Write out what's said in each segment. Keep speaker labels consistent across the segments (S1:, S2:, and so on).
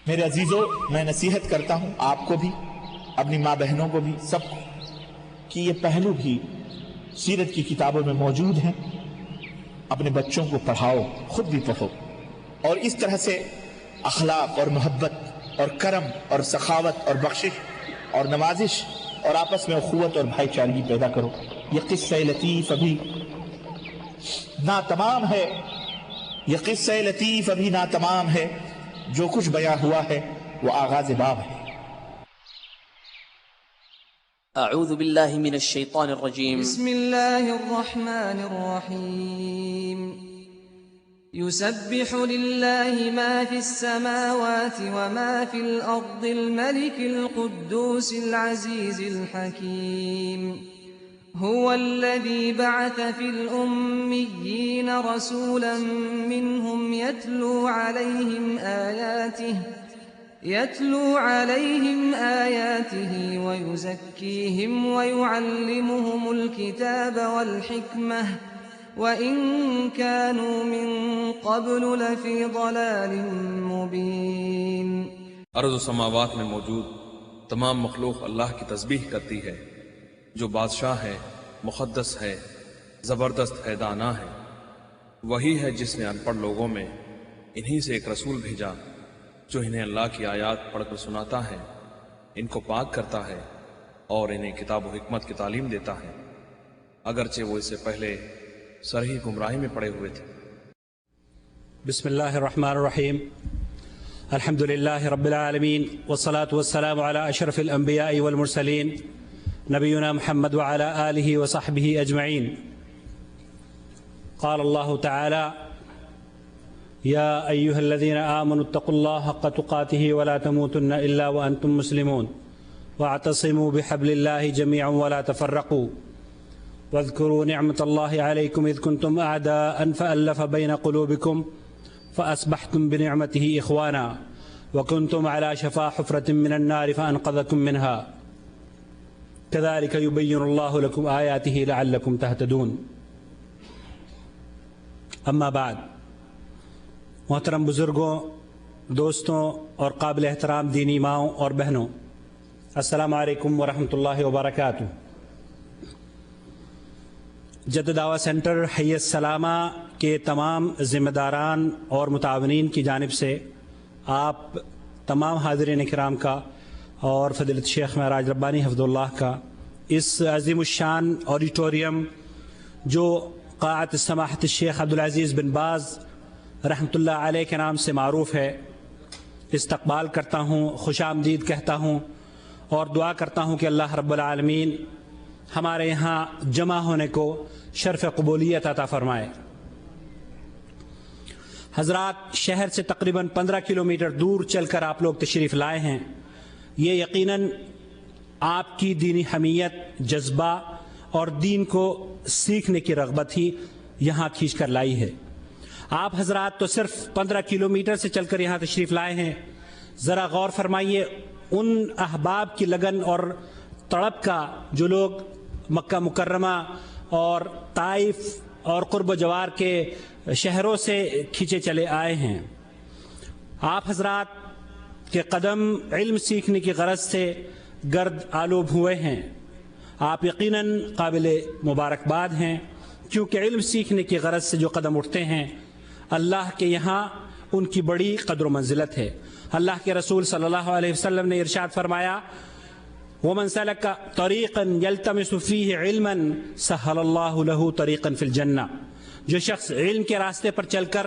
S1: میرے عزیزوں، میں نصیحت کرتا ہوں آپ کو بھی، اپنی ماں بہنوں کو بھی، سب کو، کہ یہ پہلو بھی سیرت کی کتابوں میں موجود ہیں۔ اپنے بچوں کو پڑھاؤ، خود بھی پڑھو، اور اس طرح سے اخلاق اور محبت اور کرم اور سخاوت اور بخشش اور نوازش اور آپس میں اخوت اور بھائی چارگی پیدا کرو۔ یہ قصہ لطیف ابھی ناتمام ہے، یہ قصہ لطیف ابھی ناتمام ہے، جو کچھ بیاں ہوا ہے وہ آغاز باب ہے۔
S2: اعوذ باللہ من الشیطان الرجیم
S3: بسم اللہ الرحمن الرحیم يسبح لله ما في السماوات وما في الأرض الملك القدوس العزيز الحكيم هو الذي بعث في الأميين رسولا منهم يتلو عليهم آياته ويزكيهم ويعلمهم الكتاب والحكمة وَإِن كَانُوا مِن قَبْلُ لَفِي ضَلَالٍ مُبِينٍ۔
S4: ارض و سماوات میں موجود تمام مخلوق اللہ کی تسبیح کرتی ہے، جو بادشاہ ہے، مقدس ہے، زبردست ہے، دانا ہے۔ وہی ہے جس نے ان پڑھ لوگوں میں انہی سے ایک رسول بھیجا جو انہیں اللہ کی آیات پڑھ کر سناتا ہے، ان کو پاک کرتا ہے اور انہیں کتاب و حکمت کی تعلیم دیتا ہے، اگرچہ وہ اس سے پہلے سرہی گمراہی میں پڑے ہوئے تھے۔
S5: بسم اللہ الرحمن الرحیم الحمد للہ رب العالمین والصلاة والسلام علی اشرف الانبیاء والمرسلین نبینا محمد وعلی آلہ وصحبہ اجمعین۔ قال اللہ تعالی یا ایہا الذین آمنوا اتقوا اللہ حق تقاته ولا تموتن الا وانتم مسلمون واعتصموا بحبل اللہ جميعا ولا تفرقوا واذكروا نعمة الله عليكم إذ كنتم أعداء فألف بين قلوبكم فأصبحتم بنعمته إخوانا وكنتم على شفا حفرة من النار فأنقذكم منها كذلك يبين الله لكم آياته لعلكم تهتدون۔ اما بعد، محترم بزرگوں، دوستوں اور قابل احترام دینی ماؤں اور بہنوں، السلام علیکم ورحمۃ اللہ وبرکاتہ۔ جدہ دعویٰ سینٹر حی السلامہ کے تمام ذمہ داران اور متعاونین کی جانب سے آپ تمام حاضرین کرام کا اور فضیلت شیخ معراج ربانی حفظ اللہ کا اس عظیم الشان آڈیٹوریم جو قاعت سماحت الشیخ عبدالعزیز بن باز رحمۃ اللہ علیہ کے نام سے معروف ہے، استقبال کرتا ہوں، خوش آمدید کہتا ہوں اور دعا کرتا ہوں کہ اللہ رب العالمین ہمارے یہاں جمع ہونے کو شرف قبولیت عطا فرمائے۔ حضرات، شہر سے تقریباً 15 کلومیٹر دور چل کر آپ لوگ تشریف لائے ہیں، یہ یقیناً آپ کی دینی حمیت، جذبہ اور دین کو سیکھنے کی رغبت ہی یہاں کھینچ کر لائی ہے۔ آپ حضرات تو صرف 15 کلومیٹر سے چل کر یہاں تشریف لائے ہیں، ذرا غور فرمائیے ان احباب کی لگن اور تڑپ کا جو لوگ مکہ مکرمہ اور طائف اور قرب و جوار کے شہروں سے کھینچے چلے آئے ہیں۔ آپ حضرات کے قدم علم سیکھنے کی غرض سے گرد آلوب ہوئے ہیں۔ آپ یقیناً قابل مبارکباد ہیں، کیونکہ علم سیکھنے کی غرض سے جو قدم اٹھتے ہیں اللہ کے یہاں ان کی بڑی قدر و منزلت ہے۔ اللہ کے رسول صلی اللہ علیہ وسلم نے ارشاد فرمایا، وَمَنْ سَلَكَ طَرِيقًا يَلْتَمِسُ فِيهِ عِلْمًا سَهَّلَ اللَّهُ لَهُ طَرِيقًا فِي الْجَنَّةِ۔ جو شخص علم کے راستے پر چل کر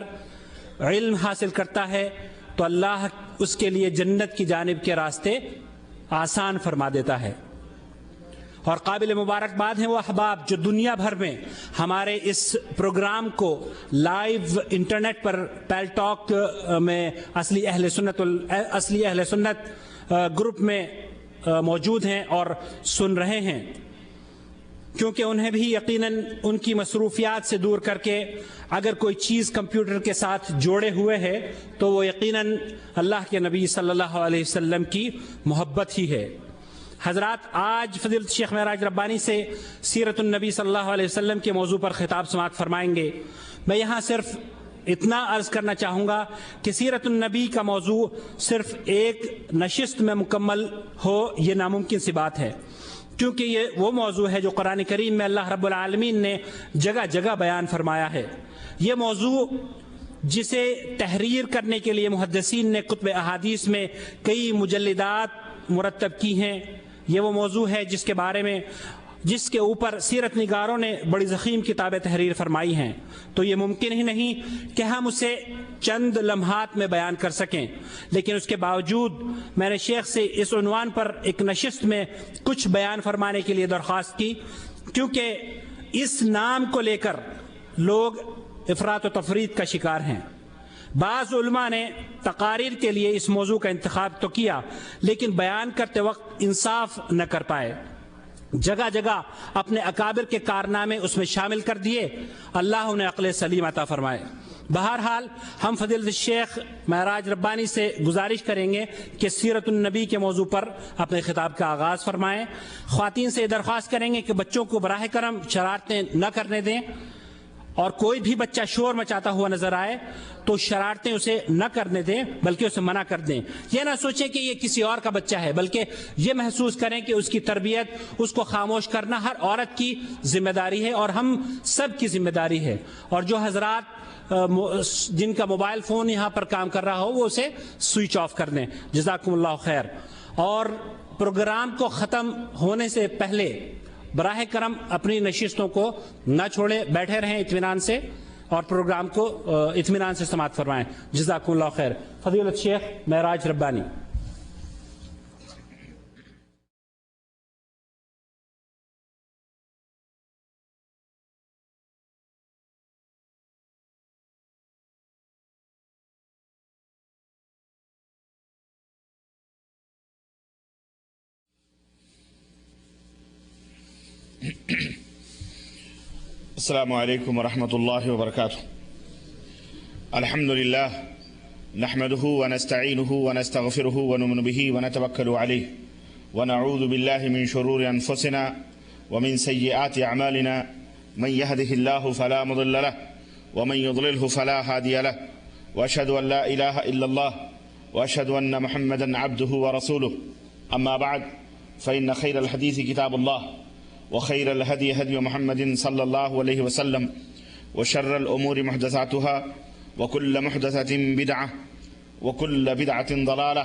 S5: علم حاصل کرتا ہے تو اللہ اس کے لیے جنت کی جانب کے راستے آسان فرما دیتا ہے۔ اور قابل مبارکباد ہیں وہ احباب جو دنیا بھر میں ہمارے اس پروگرام کو لائیو انٹرنیٹ پر پیل ٹاک میں اصلی اہل سنت گروپ میں موجود ہیں اور سن رہے ہیں، کیونکہ انہیں بھی یقیناً ان کی مصروفیات سے دور کر کے اگر کوئی چیز کمپیوٹر کے ساتھ جوڑے ہوئے ہے تو وہ یقیناً اللہ کے نبی صلی اللہ علیہ وسلم کی محبت ہی ہے۔ حضرات، آج فضیلت شیخ معراج ربانی سے سیرت النبی صلی اللہ علیہ وسلم کے موضوع پر خطاب سماعت فرمائیں گے۔ میں یہاں صرف اتنا عرض کرنا چاہوں گا کہ سیرت النبی کا موضوع صرف ایک نشست میں مکمل ہو یہ ناممکن سی بات ہے، کیونکہ یہ وہ موضوع ہے جو قرآن کریم میں اللہ رب العالمین نے جگہ جگہ بیان فرمایا ہے۔ یہ موضوع جسے تحریر کرنے کے لیے محدثین نے کتب احادیث میں کئی مجلدات مرتب کی ہیں، یہ وہ موضوع ہے جس کے اوپر سیرت نگاروں نے بڑی ضخیم کتابیں تحریر فرمائی ہیں، تو یہ ممکن ہی نہیں کہ ہم اسے چند لمحات میں بیان کر سکیں۔ لیکن اس کے باوجود میں نے شیخ سے اس عنوان پر ایک نشست میں کچھ بیان فرمانے کے لیے درخواست کی، کیونکہ اس نام کو لے کر لوگ افراط و تفریط کا شکار ہیں۔ بعض علماء نے تقاریر کے لیے اس موضوع کا انتخاب تو کیا، لیکن بیان کرتے وقت انصاف نہ کر پائے، جگہ جگہ اپنے اکابر کے کارنامے اس میں شامل کر دیے۔ اللہ انہیں عقل سلیم عطا فرمائے۔ بہرحال ہم فضیلت الشیخ معراج ربانی سے گزارش کریں گے کہ سیرت النبی کے موضوع پر اپنے خطاب کا آغاز فرمائیں۔ خواتین سے درخواست کریں گے کہ بچوں کو براہ کرم شرارتیں نہ کرنے دیں، اور کوئی بھی بچہ شور مچاتا ہوا نظر آئے تو شرارتیں اسے نہ کرنے دیں بلکہ اسے منع کر دیں۔ یہ نہ سوچیں کہ یہ کسی اور کا بچہ ہے، بلکہ یہ محسوس کریں کہ اس کی تربیت، اس کو خاموش کرنا ہر عورت کی ذمہ داری ہے اور ہم سب کی ذمہ داری ہے۔ اور جو حضرات جن کا موبائل فون یہاں پر کام کر رہا ہو وہ اسے سوئچ آف کر دیں۔ جزاکم اللہ خیر۔ اور پروگرام کو ختم ہونے سے پہلے براہ کرم اپنی نشستوں کو نہ چھوڑیں، بیٹھے رہیں اطمینان سے اور پروگرام کو اطمینان سے سماعت فرمائیں۔ جزاکم اللہ خیر۔ فضیلت شیخ معراج ربانی۔
S1: السلام علیکم ورحمۃ اللہ وبرکاتہ۔ الحمد للہ نحمده ونستعینه ونستغفره ونؤمن به ونتوکل علیہ ونعوذ باللہ من شرور انفسنا ومن سیئات اعمالنا، من يهده الله فلا مضل له ومن يضلله فلا هادي له، واشهد ان لا اله الا الله واشهد ان محمدا عبده ورسوله، اما بعد فان خیر الحدیث کتاب اللہ وخير الهدي هدي محمد صلى الله عليه وسلم، وشر الأمور محدثاتها وكل محدثة بدعة وكل بدعة ضلالة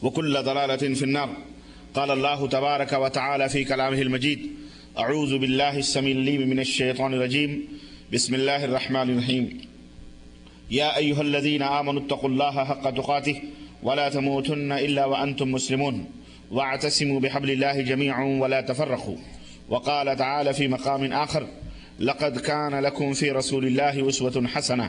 S1: وكل ضلالة في النار۔ قال الله تبارك وتعالى في كلامه المجيد: أعوذ بالله السميع العليم من الشيطان الرجيم، بسم الله الرحمن الرحيم، يا أيها الذين آمنوا اتقوا الله حق تقاته ولا تموتن إلا وأنتم مسلمون، واعتصموا بحبل الله جميعا ولا تفرقوا، وقال تعالى في مقام آخر: لقد كان لكم في رسول الله أسوة حسنة۔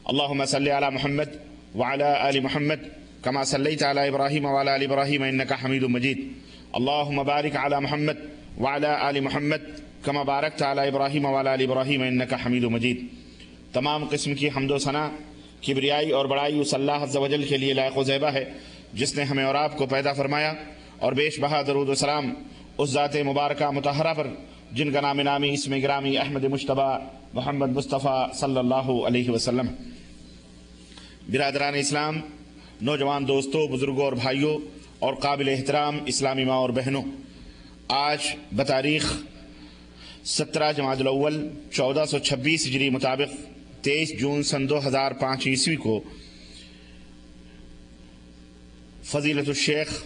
S1: اللهم صل على محمد وعلى آل محمد كما صليت على إبراهيم وعلى آل إبراهيم إنك حميد مجيد، اللهم بارك على محمد وعلى آل محمد كما باركت على إبراهيم وعلى آل إبراهيم إنك حميد مجيد۔ تمام قسم کی حمد و ثنا، کبریائی اور بڑائی اس اللہ عز و جل کے لیے لائق و زیبہ ہے جس نے ہمیں اور آپ کو پیدا فرمایا، اور بیش بہا درود و سلام اس ذات مبارکہ مطہرہ پر جن کا نام نامی اسم گرامی احمد مجتبیٰ محمد مصطفیٰ صلی اللہ علیہ وسلم۔ برادران اسلام، نوجوان دوستوں، بزرگوں اور بھائیوں اور قابل احترام اسلامی ماں اور بہنوں، آج بتاریخ 17 جمادی الاول 1426 ہجری مطابق 23 جون سن 2005 عیسوی کو فضیلت الشیخ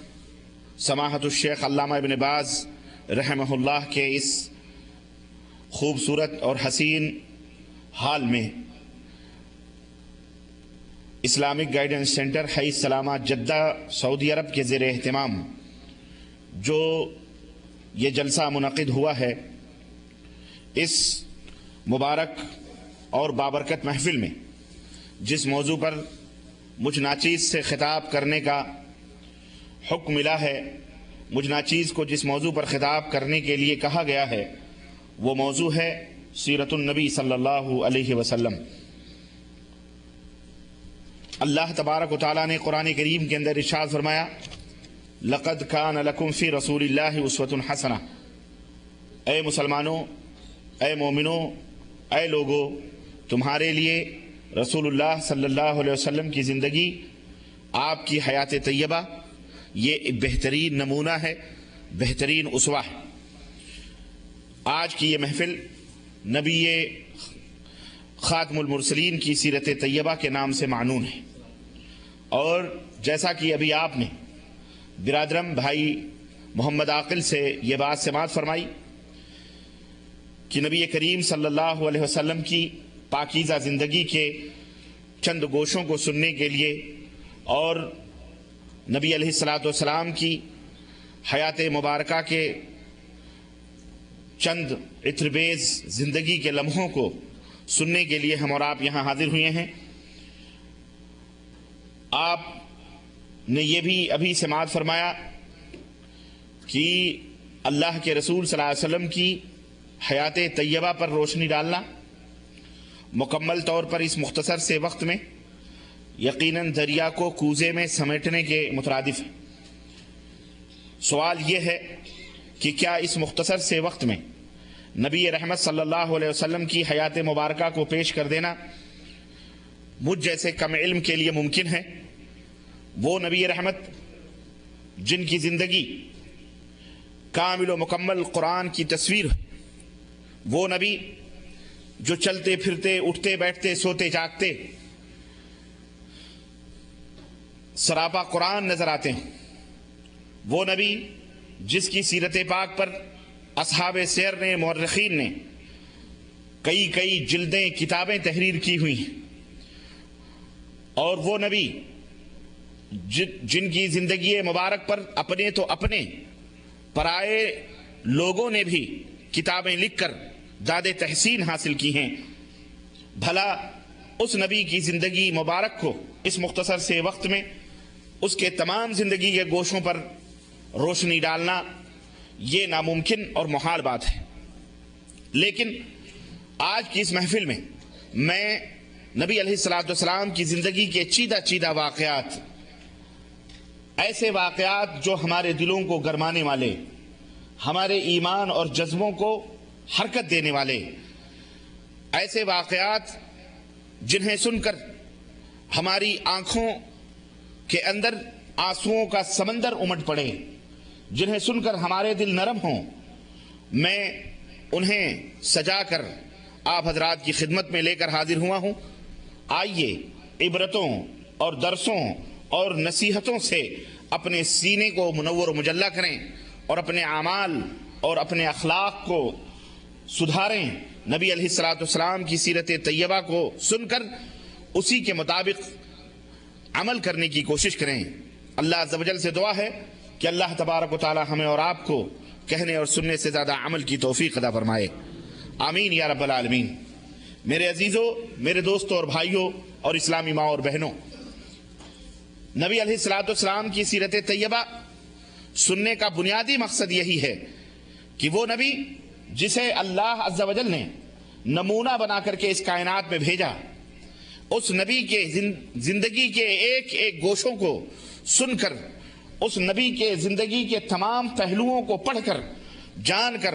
S1: سماحت الشیخ علامہ ابن باز رحمہ اللہ کے اس خوبصورت اور حسین حال میں اسلامک گائیڈنس سینٹر حی السلامہ جدہ سعودی عرب کے زیر اہتمام جو یہ جلسہ منعقد ہوا ہے، اس مبارک اور بابرکت محفل میں جس موضوع پر مجھ ناچیز سے خطاب کرنے کا حکم ملا ہے، مجھ ناچیز کو جس موضوع پر خطاب کرنے کے لیے کہا گیا ہے وہ موضوع ہے سیرت النبی صلی اللہ علیہ وسلم۔ اللہ تبارک و تعالیٰ نے قرآن کریم کے اندر ارشاد فرمایا: لقد کان لکم فی رسول اللہ اسوۃ حسنہ۔ اے مسلمانوں، اے مومنوں، اے لوگو، تمہارے لیے رسول اللہ صلی اللہ علیہ وسلم کی زندگی، آپ کی حیات طیبہ یہ ایک بہترین نمونہ ہے، بہترین اسوہ ہے۔ آج کی یہ محفل نبی خاتم المرسلین کی سیرت طیبہ کے نام سے معنون ہے، اور جیسا کہ ابھی آپ نے برادرم بھائی محمد عاقل سے یہ بات سماعت فرمائی کہ نبی کریم صلی اللہ علیہ وسلم کی پاکیزہ زندگی کے چند گوشوں کو سننے کے لیے اور نبی علیہ الصلوۃ والسلام کی حیات مبارکہ کے چند عطربیز زندگی کے لمحوں کو سننے کے لیے ہم اور آپ یہاں حاضر ہوئے ہیں۔ آپ نے یہ بھی ابھی سماعت فرمایا کہ اللہ کے رسول صلی اللہ علیہ وسلم کی حیات طیبہ پر روشنی ڈالنا مکمل طور پر اس مختصر سے وقت میں یقیناً دریا کو کوزے میں سمیٹنے کے مترادف ہے۔ سوال یہ ہے کہ کیا اس مختصر سے وقت میں نبی رحمت صلی اللہ علیہ وسلم کی حیات مبارکہ کو پیش کر دینا مجھ جیسے کم علم کے لیے ممکن ہے؟ وہ نبی رحمت جن کی زندگی کامل و مکمل قرآن کی تصویر ہے، وہ نبی جو چلتے پھرتے اٹھتے بیٹھتے سوتے جاگتے سراپا قرآن نظر آتے ہیں، وہ نبی جس کی سیرت پاک پر اصحاب سیر نے، مورخین نے کئی جلدیں کتابیں تحریر کی ہوئی ہیں، اور وہ نبی جن کی زندگی مبارک پر اپنے تو اپنے پرائے لوگوں نے بھی کتابیں لکھ کر داد تحسین حاصل کی ہیں۔ بھلا اس نبی کی زندگی مبارک کو اس مختصر سے وقت میں اس کے تمام زندگی کے گوشوں پر روشنی ڈالنا یہ ناممکن اور محال بات ہے، لیکن آج کی اس محفل میں میں نبی علیہ الصلوۃ والسلام کی زندگی کے چیدہ واقعات، ایسے واقعات جو ہمارے دلوں کو گرمانے والے، ہمارے ایمان اور جذبوں کو حرکت دینے والے، ایسے واقعات جنہیں سن کر ہماری آنکھوں کے اندر آنسوؤں کا سمندر امٹ پڑے، جنہیں سن کر ہمارے دل نرم ہوں، میں انہیں سجا کر آپ حضرات کی خدمت میں لے کر حاضر ہوا ہوں۔ آئیے عبرتوں اور درسوں اور نصیحتوں سے اپنے سینے کو منور و مجلہ کریں اور اپنے اعمال اور اپنے اخلاق کو سدھاریں، نبی علیہ الصلوۃ والسلام کی سیرت طیبہ کو سن کر اسی کے مطابق عمل کرنے کی کوشش کریں۔ اللہ عز و جل سے دعا ہے کہ اللہ تبارک و تعالی ہمیں اور آپ کو کہنے اور سننے سے زیادہ عمل کی توفیق عطا فرمائے، آمین یا رب العالمین۔ میرے عزیزوں، میرے دوستوں اور بھائیوں اور اسلامی ماں اور بہنوں، نبی علیہ الصلوۃ والسلام کی سیرت طیبہ سننے کا بنیادی مقصد یہی ہے کہ وہ نبی جسے اللہ عز و جل نے نمونہ بنا کر کے اس کائنات میں بھیجا، اس نبی کے زندگی کے ایک گوشوں کو سن کر، اس نبی کے زندگی کے تمام پہلوؤں کو پڑھ کر، جان کر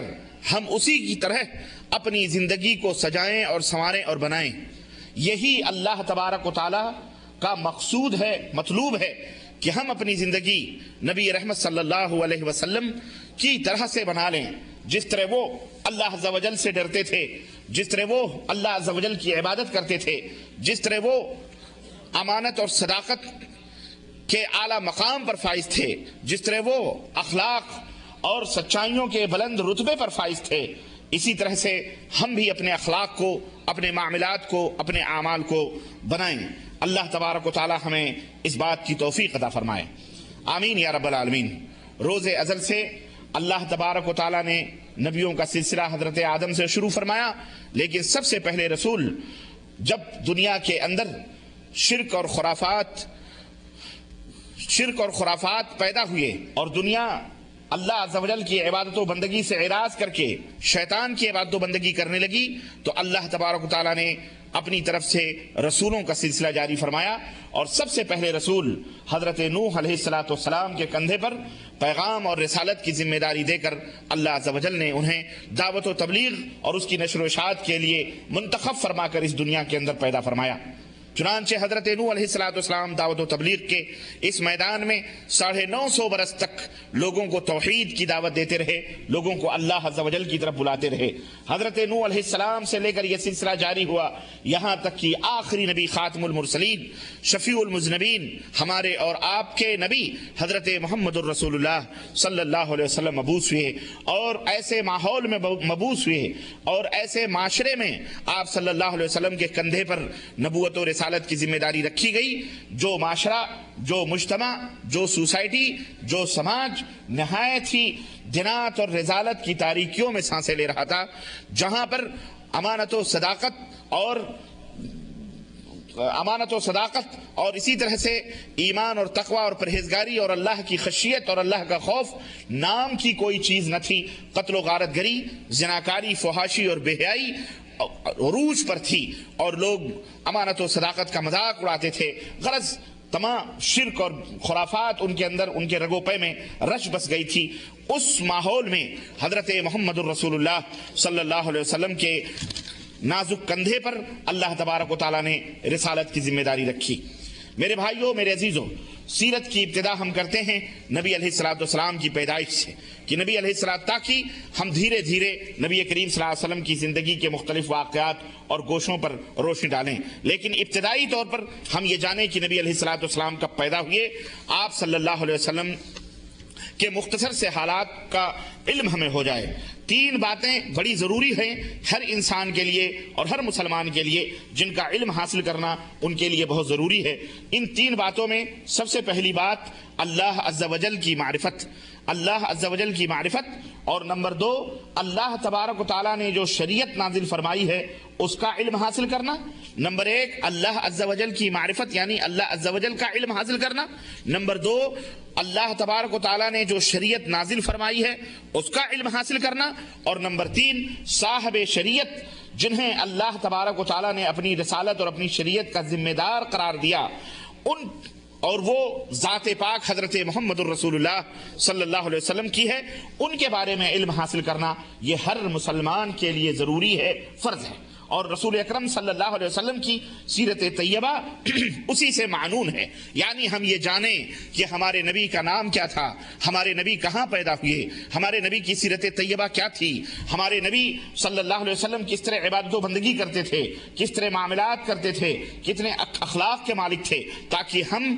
S1: ہم اسی کی طرح اپنی زندگی کو سجائیں اور سنواریں اور بنائیں۔ یہی اللہ تبارک و تعالی کا مقصود ہے، مطلوب ہے کہ ہم اپنی زندگی نبی رحمت صلی اللہ علیہ وسلم کی طرح سے بنا لیں، جس طرح وہ اللہ عز و جل سے ڈرتے تھے، جس طرح وہ اللہ عز و جل کی عبادت کرتے تھے، جس طرح وہ امانت اور صداقت کے اعلیٰ مقام پر فائز تھے، جس طرح وہ اخلاق اور سچائیوں کے بلند رتبے پر فائز تھے، اسی طرح سے ہم بھی اپنے اخلاق کو، اپنے معاملات کو، اپنے اعمال کو بنائیں۔ اللہ تبارک و تعالی ہمیں اس بات کی توفیق عطا فرمائے، آمین یا رب العالمین۔ روز ازل سے اللہ تبارک و تعالی نے نبیوں کا سلسلہ حضرت آدم سے شروع فرمایا، لیکن سب سے پہلے رسول جب دنیا کے اندر شرک اور خرافات پیدا ہوئے اور دنیا اللہ عز و جل کی عبادت و بندگی سے اعراض کر کے شیطان کی عبادت و بندگی کرنے لگی، تو اللہ تبارک و تعالی نے اپنی طرف سے رسولوں کا سلسلہ جاری فرمایا، اور سب سے پہلے رسول حضرت نوح علیہ السلام کے کندھے پر پیغام اور رسالت کی ذمہ داری دے کر اللہ عز و جل نے انہیں دعوت و تبلیغ اور اس کی نشر و اشاعت کے لیے منتخب فرما کر اس دنیا کے اندر پیدا فرمایا۔ چنانچہ حضرت نوح علیہ السلام دعوت و تبلیغ کے اس میدان میں 950 برس تک لوگوں کو توحید کی دعوت دیتے رہے، لوگوں کو اللہ عز و جل کی طرف بلاتے رہے۔ حضرت نوح علیہ السلام سے لے کر یہ سلسلہ جاری ہوا یہاں تک کہ آخری نبی خاتم المرسلین شفیع المذنبین ہمارے اور آپ کے نبی حضرت محمد الرسول اللہ صلی اللہ علیہ وسلم مبعوث ہوئے، اور ایسے ماحول میں مبعوث ہوئے اور ایسے معاشرے میں آپ صلی اللہ علیہ وسلم کے کندھے پر نبوت و رسالت کی ذمہ داری رکھی گئی، جو معاشرہ، جو مجتمع، جو سوسائٹی، جو سماج نہایت ہی جنات اور رذالت کی تاریکیوں میں سانسیں لے رہا تھا، جہاں پر امانت و صداقت اور اسی طرح سے ایمان اور تقوی اور پرہیزگاری اور اللہ کی خشیت اور اللہ کا خوف نام کی کوئی چیز نہ تھی۔ قتل و غارت گری، زناکاری، فحاشی اور بے حیائی عروج پر تھی، اور لوگ امانت و صداقت کا مذاق اڑاتے تھے۔ غرض تمام شرک اور خرافات ان کے اندر، ان کے رگو پے میں رچ بس گئی تھی۔ اس ماحول میں حضرت محمد الرسول اللہ صلی اللہ علیہ وسلم کے نازک کندھے پر اللہ تبارک و تعالیٰ نے رسالت کی ذمہ داری رکھی۔ میرے بھائیوں، میرے عزیزوں، سیرت کی ابتدا ہم کرتے ہیں نبی علیہ السلام کی پیدائش سے، کہ نبی علیہ السلام، تاکہ ہم دھیرے دھیرے نبی کریم صلی اللہ علیہ وسلم کی زندگی کے مختلف واقعات اور گوشوں پر روشنی ڈالیں۔ لیکن ابتدائی طور پر ہم یہ جانیں کہ نبی علیہ السلام کب پیدا ہوئے۔ آپ صلی اللہ علیہ وسلم کے مختصر سے حالات کا علم ہمیں ہو جائے۔ 3 باتیں بڑی ضروری ہیں ہر انسان کے لیے اور ہر مسلمان کے لیے، جن کا علم حاصل کرنا ان کے لیے بہت ضروری ہے۔ ان 3 باتوں میں سب سے پہلی بات اللہ عز و جل کی معرفت، اللہ عز و جل کی معرفت، اور نمبر 2 اللہ تبارک و تعالیٰ نے جو شریعت نازل فرمائی ہے اس کا علم حاصل کرنا۔ نمبر 1 اللہ عز و جل کی معرفت یعنی اللہ عز و جل کا علم حاصل کرنا۔ نمبر 2 اللہ تبارک و تعالیٰ نے جو شریعت نازل فرمائی ہے اس کا علم حاصل کرنا۔ اور نمبر 3 صاحب شریعت، جنہیں اللہ تبارک و تعالیٰ نے اپنی رسالت اور اپنی شریعت کا ذمہ دار قرار دیا، ان اور وہ ذات پاک حضرت محمد الرسول اللہ صلی اللہ علیہ وسلم کی ہے، ان کے بارے میں علم حاصل کرنا یہ ہر مسلمان کے لیے ضروری ہے، فرض ہے۔ اور رسول اکرم صلی اللہ علیہ وسلم کی سیرت طیبہ اسی سے معنون ہے، یعنی ہم یہ جانیں کہ ہمارے نبی کا نام کیا تھا، ہمارے نبی کہاں پیدا ہوئے، ہمارے نبی کی سیرت طیبہ کیا تھی، ہمارے نبی صلی اللہ علیہ وسلم کس طرح عبادت و بندگی کرتے تھے، کس طرح معاملات کرتے تھے، کتنے اخلاق کے مالک تھے، تاکہ ہم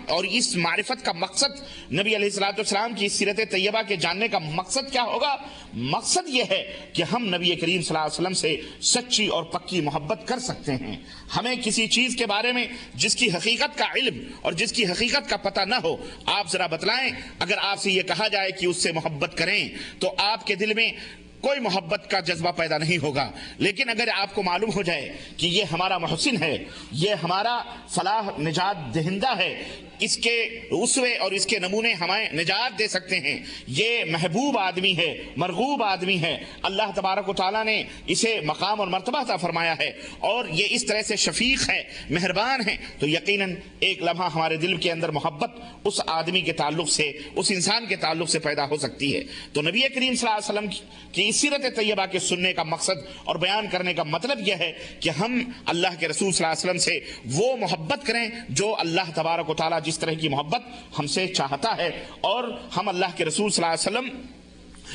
S1: اور اس معرفت کا مقصد، نبی علیہ السلام کی سیرت طیبہ کے جاننے کا مقصد کیا ہوگا؟ مقصد یہ ہے کہ ہم نبی کریم صلی اللہ علیہ وسلم سے سچی اور پکی محبت کر سکتے ہیں۔ ہمیں کسی چیز کے بارے میں جس کی حقیقت کا علم اور جس کی حقیقت کا پتہ نہ ہو، آپ ذرا بتلائیں، اگر آپ سے یہ کہا جائے کہ اس سے محبت کریں تو آپ کے دل میں کوئی محبت کا جذبہ پیدا نہیں ہوگا۔ لیکن اگر آپ کو معلوم ہو جائے کہ یہ ہمارا محسن ہے، یہ ہمارا فلاح نجات دہندہ ہے، اس کے اسوے اور اس کے نمونے ہمیں نجات دے سکتے ہیں، یہ محبوب آدمی ہے، مرغوب آدمی ہے، اللہ تبارک و تعالیٰ نے اسے مقام اور مرتبہ عطا فرمایا ہے، اور یہ اس طرح سے شفیق ہے، مہربان ہے، تو یقیناً ایک لمحہ ہمارے دل کے اندر محبت اس آدمی کے تعلق سے، اس انسان کے تعلق سے پیدا ہو سکتی ہے۔ تو نبی کریم صلی اللہ علیہ وسلم کی سیرت طیبہ کے سننے کا مقصد اور بیان کرنے کا مطلب یہ ہے کہ ہم اللہ کے رسول صلی اللہ علیہ وسلم سے وہ محبت کریں جو اللہ تبارک و تعالیٰ جس طرح کی محبت ہم سے چاہتا ہے، اور ہم اللہ کے رسول صلی اللہ علیہ وسلم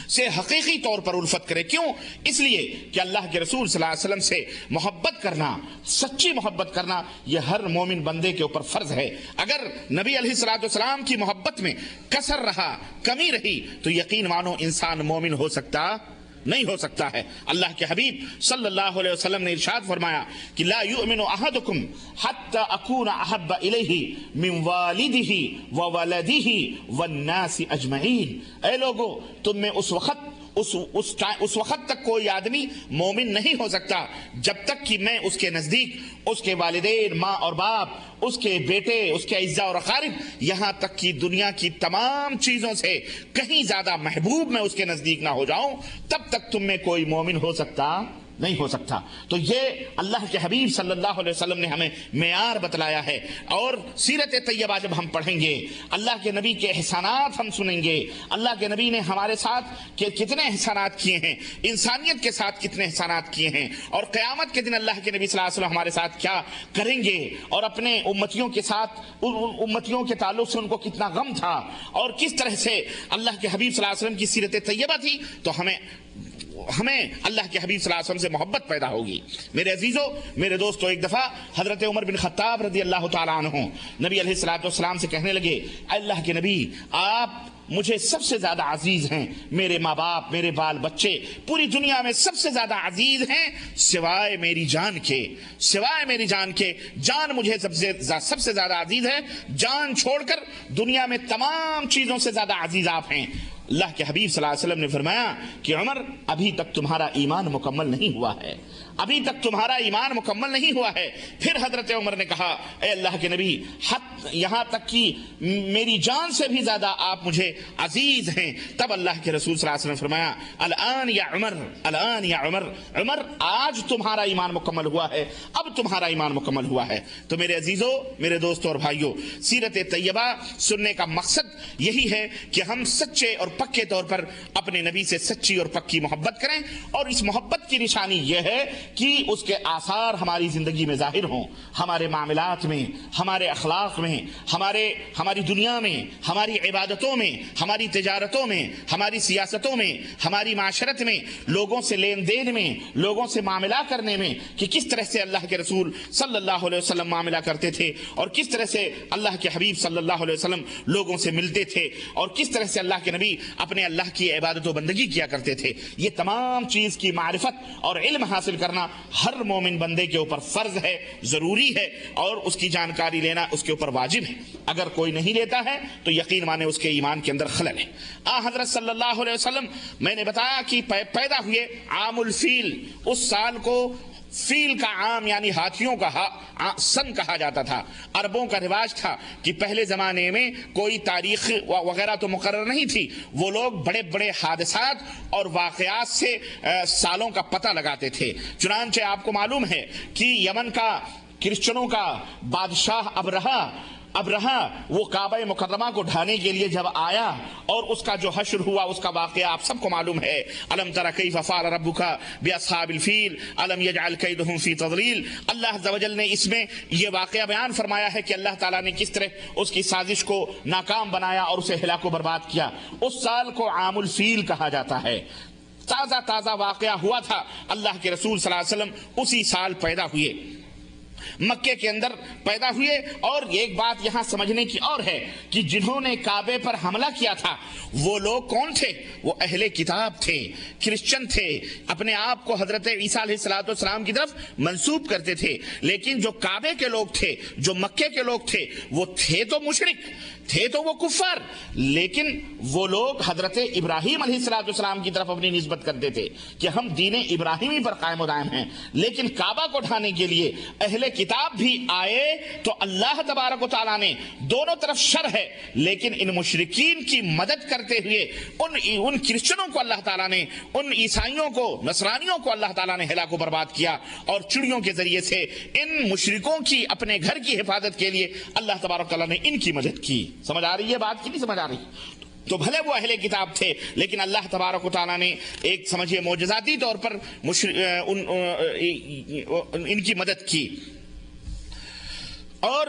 S1: سے حقیقی طور پر الفت کریں۔ کیوں؟ اس لیے کہ اللہ کے رسول صلی اللہ علیہ وسلم سے محبت کرنا، سچی محبت کرنا، یہ ہر مومن بندے کے اوپر فرض ہے۔ اگر نبی علیہ السلام کی محبت میں کسر رہا، کمی رہی، تو یقین مانو انسان مومن ہو سکتا نہیں ہو سکتا ہے۔ اللہ کے حبیب صلی اللہ علیہ وسلم نے ارشاد فرمایا کہ لا یؤمن احدکم حتی اکون احب الیہ من والدہ وولدہ والناس اجمعین۔ اے لوگو، تم میں اس وقت تک کوئی آدمی مومن نہیں ہو سکتا جب تک کہ میں اس کے نزدیک اس کے والدین، ماں اور باپ، اس کے بیٹے، اس کے اعزاء اور اقارب، یہاں تک کہ دنیا کی تمام چیزوں سے کہیں زیادہ محبوب میں اس کے نزدیک نہ ہو جاؤں، تب تک تم میں کوئی مومن ہو سکتا نہیں ہو سکتا. تو یہ اللہ کے حبیب صلی اللہ علیہ وسلم نے ہمیں معیار بتلایا ہے. اور سیرت طیبہ جب ہم پڑھیں گے، اللہ کے نبی کے احسانات ہم سنیں گے، اللہ کے نبی نے ہمارے ساتھ کتنے احسانات کیے ہیں، انسانیت کے ساتھ کتنے احسانات کیے ہیں، اور قیامت کے دن اللہ کے نبی صلی اللہ علیہ وسلم ہمارے ساتھ کیا کریں گے، اور اپنے امتیوں کے ساتھ امتیوں کے تعلق سے ان کو کتنا غم تھا، اور کس طرح سے اللہ کے حبیب صلی اللہ علیہ وسلم کی سیرت طیبہ تھی، تو ہمیں اللہ کے حبیب صلی اللہ علیہ وسلم سے محبت پیدا ہوگی. میرے عزیزو، میرے دوستو، ایک دفعہ حضرت عمر بن خطاب رضی اللہ تعالیٰ عنہ نبی علیہ الصلوۃ والسلام سے کہنے لگے، اللہ کے نبی، آپ مجھے سب سے زیادہ عزیز ہیں، میرے ماں باپ، میرے بال بچے پوری دنیا میں سب سے زیادہ عزیز ہیں سوائے میری جان کے، سوائے میری جان کے. جان مجھے سب سے زیادہ عزیز ہے، جان چھوڑ کر دنیا میں تمام چیزوں سے زیادہ عزیز آپ ہیں. اللہ کے حبیب صلی اللہ علیہ وسلم نے فرمایا کہ عمر، ابھی تک تمہارا ایمان مکمل نہیں ہوا ہے، ابھی تک تمہارا ایمان مکمل نہیں ہوا ہے. پھر حضرت عمر نے کہا، اے اللہ کے نبی، یہاں تک کہ میری جان سے بھی زیادہ آپ مجھے عزیز ہیں. تب اللہ کے رسول صلی اللہ علیہ وسلم نے فرمایا، الآن یا عمر، الآن یا عمر، عمر آج تمہارا ایمان مکمل ہوا ہے، اب تمہارا ایمان مکمل ہوا ہے. تو میرے عزیزو، میرے دوستو اور بھائیو، سیرت طیبہ سننے کا مقصد یہی ہے کہ ہم سچے اور پکے طور پر اپنے نبی سے سچی اور پکی محبت کریں، اور اس محبت کی نشانی یہ ہے کہ اس کے آثار ہماری زندگی میں ظاہر ہوں، ہمارے معاملات میں، ہمارے اخلاق میں، ہماری دنیا میں، ہماری عبادتوں میں، ہماری تجارتوں میں، ہماری سیاستوں میں، ہماری معاشرت میں، لوگوں سے لین دین میں، لوگوں سے معاملہ کرنے میں، کہ کس طرح سے اللہ کے رسول صلی اللہ علیہ وسلم معاملہ کرتے تھے، اور کس طرح سے اللہ کے حبیب صلی اللہ علیہ وسلم لوگوں سے ملتے تھے، اور کس طرح سے اللہ کے نبی اپنے اللہ کی عبادت و بندگی کیا کرتے تھے. یہ تمام چیز کی معرفت اور علم حاصل کرنا ہر مومن بندے کے اوپر فرض ہے، ضروری ہے، اور اس کی جانکاری لینا اس کے اوپر واجب ہے. اگر کوئی نہیں لیتا ہے تو یقین مانے اس کے ایمان کے اندر خلل ہے. حضرت صلی اللہ علیہ وسلم، میں نے بتایا کہ پیدا ہوئے عام الفیل، اس سال کو فیل کا عام یعنی ہاتھیوں کا سن کہا جاتا تھا. عربوں کا رواج تھا کہ پہلے زمانے میں کوئی تاریخ وغیرہ تو مقرر نہیں تھی، وہ لوگ بڑے بڑے حادثات اور واقعات سے سالوں کا پتہ لگاتے تھے. چنانچہ آپ کو معلوم ہے کہ یمن کا کرسچنوں کا بادشاہ ابرہہ وہ کعبہ مکرمہ کو ڈھانے کے لیے جب آیا، اور اس کا جو حشر ہوا، اس کا واقعہ آپ سب کو معلوم ہے. الم تر کیف فعل ربک باصحاب الفیل الم یجعل کیدہم فی تضلیل. اللہ عز و جل نے اس میں یہ واقعہ بیان فرمایا ہے کہ اللہ تعالیٰ نے کس طرح اس کی سازش کو ناکام بنایا اور اسے ہلاک و برباد کیا. اس سال کو عام الفیل کہا جاتا ہے. تازہ واقعہ ہوا تھا. اللہ کے رسول صلی اللہ علیہ وسلم اسی سال پیدا ہوئے، مکے کے اندر پیدا ہوئے. اور ایک بات یہاں سمجھنے کی اور ہے کہ جنہوں نے کعبے پر حملہ کیا تھا وہ لوگ کون تھے؟ وہ اہل کتاب تھے، کرسچن تھے، اپنے آپ کو حضرت عیسیٰ علیہ السلام کی طرف منسوب کرتے تھے. لیکن جو کعبے کے لوگ تھے، جو مکے کے لوگ تھے، وہ تھے تو مشرک، تھے تو وہ کفار، لیکن وہ لوگ حضرت ابراہیم علیہ السلام کی طرف اپنی نسبت کرتے تھے کہ ہم دین ابراہیمی پر قائم و دائم ہیں. لیکن کعبہ کو ڈھانے کے لیے اہل کتاب بھی آئے تو اللہ تبارک و تعالیٰ نے، دونوں طرف شر ہے، لیکن ان مشرکین کی مدد کرتے ہوئے ان کرسچنوں کو اللہ تعالیٰ نے، ان عیسائیوں کو، نصرانیوں کو اللہ تعالیٰ نے ہلاک و برباد کیا، اور چڑیوں کے ذریعے سے ان مشرکوں کی اپنے گھر کی حفاظت کے لیے اللہ تبارک و تعالیٰ نے ان کی مدد کی. سمجھ آ رہی ہے بات کی نہیں سمجھ آ رہی؟ تو بھلے وہ اہل کتاب تھے، لیکن اللہ تبارک و تعالیٰ نے ایک سمجھے معجزاتی طور پر ان کی مدد کی. اور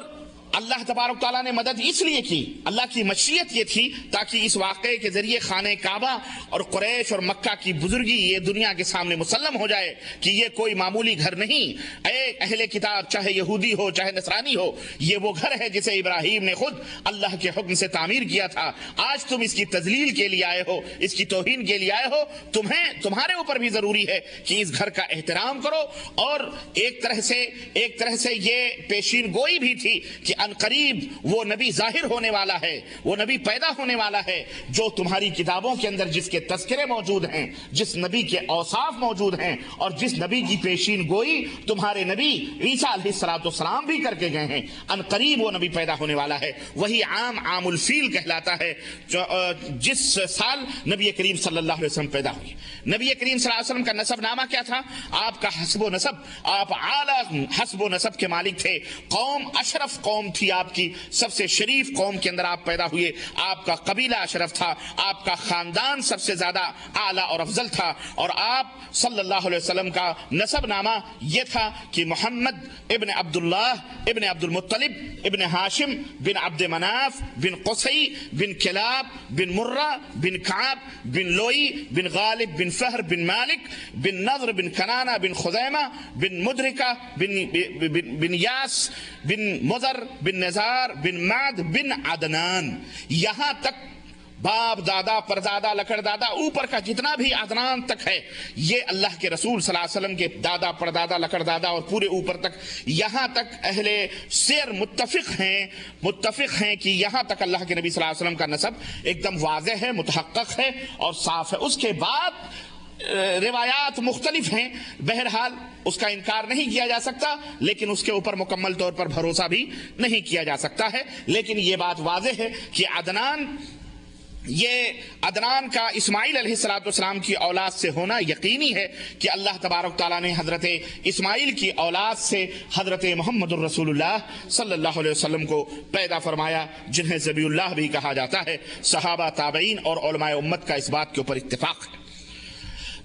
S1: اللہ تبارک تعالیٰ نے مدد اس لیے کی، اللہ کی مشیت یہ تھی تاکہ اس واقعے کے ذریعے خانہ کعبہ اور قریش اور مکہ کی بزرگی یہ دنیا کے سامنے مسلم ہو جائے کہ یہ کوئی معمولی گھر نہیں. اے اہل کتاب، چاہے یہودی ہو چاہے نصرانی ہو، یہ وہ گھر ہے جسے ابراہیم نے خود اللہ کے حکم سے تعمیر کیا تھا. آج تم اس کی تذلیل کے لیے آئے ہو، اس کی توہین کے لیے آئے ہو. تمہارے اوپر بھی ضروری ہے کہ اس گھر کا احترام کرو. اور ایک طرح سے یہ پیشین گوئی بھی تھی کہ ان قریب وہ نبی ظاہر ہونے والا ہے، وہ نبی پیدا ہونے والا ہے جو تمہاری کتابوں کے اندر جس کے تذکرے موجود ہیں، جس نبی کے اوصاف موجود ہیں، اور جس نبی کی پیشین گوئی تمہارے نبی عیسیٰ علیہ السلام بھی کر کے گئے ہیں، ان قریب وہ نبی پیدا ہونے والا ہے۔ وہی عام الفیل کہلاتا ہے جس سال نبی کریم صلی اللہ علیہ وسلم پیدا ہوئی۔ نبی کریم صلی اللہ علیہ وسلم کا نسب نامہ کیا تھا؟ آپ کا حسب و نسب، آپ اعلیٰ حسب و نسب کے مالک تھے، قوم اشرف قوم تھی آپ کی، سب سے شریف قوم کے اندر آپ پیدا ہوئے، آپ کا قبیلہ اشرف تھا، آپ کا خاندان سب سے زیادہ اعلیٰ اور افضل تھا، اور آپ صلی اللہ علیہ وسلم کا نسب نامہ یہ تھا کہ محمد ابن عبداللہ ابن عبد المطلب ابن ہاشم بن عبد مناف بن قصی بن کلاب بن مرہ بن کعب بن لوئی بن غالب بن فہر بن مالک بن نضر بن کنانہ بن خزیمہ بن مدرکہ بن یاس بن مضر بن نزار بن معد بن عدنان، یہاں تک باپ دادا پردادا لکڑ دادا اوپر کا جتنا بھی عدنان تک ہے، یہ اللہ کے رسول صلی اللہ علیہ وسلم کے دادا پردادا لکڑ دادا اور پورے اوپر تک، یہاں تک اہل سیر متفق ہیں کہ یہاں تک اللہ کے نبی صلی اللہ علیہ وسلم کا نسب ایک دم واضح ہے، متحقق ہے اور صاف ہے۔ اس کے بعد روایات مختلف ہیں، بہرحال اس کا انکار نہیں کیا جا سکتا، لیکن اس کے اوپر مکمل طور پر بھروسہ بھی نہیں کیا جا سکتا ہے۔ لیکن یہ بات واضح ہے کہ عدنان کا اسماعیل علیہ السلام کی اولاد سے ہونا یقینی ہے کہ اللہ تبارک تعالیٰ نے حضرت اسماعیل کی اولاد سے حضرت محمد الرسول اللہ صلی اللہ علیہ وسلم کو پیدا فرمایا، جنہیں ذبی اللہ بھی کہا جاتا ہے۔ صحابہ، تابعین اور علماء امت کا اس بات کے اوپر اتفاق ہے۔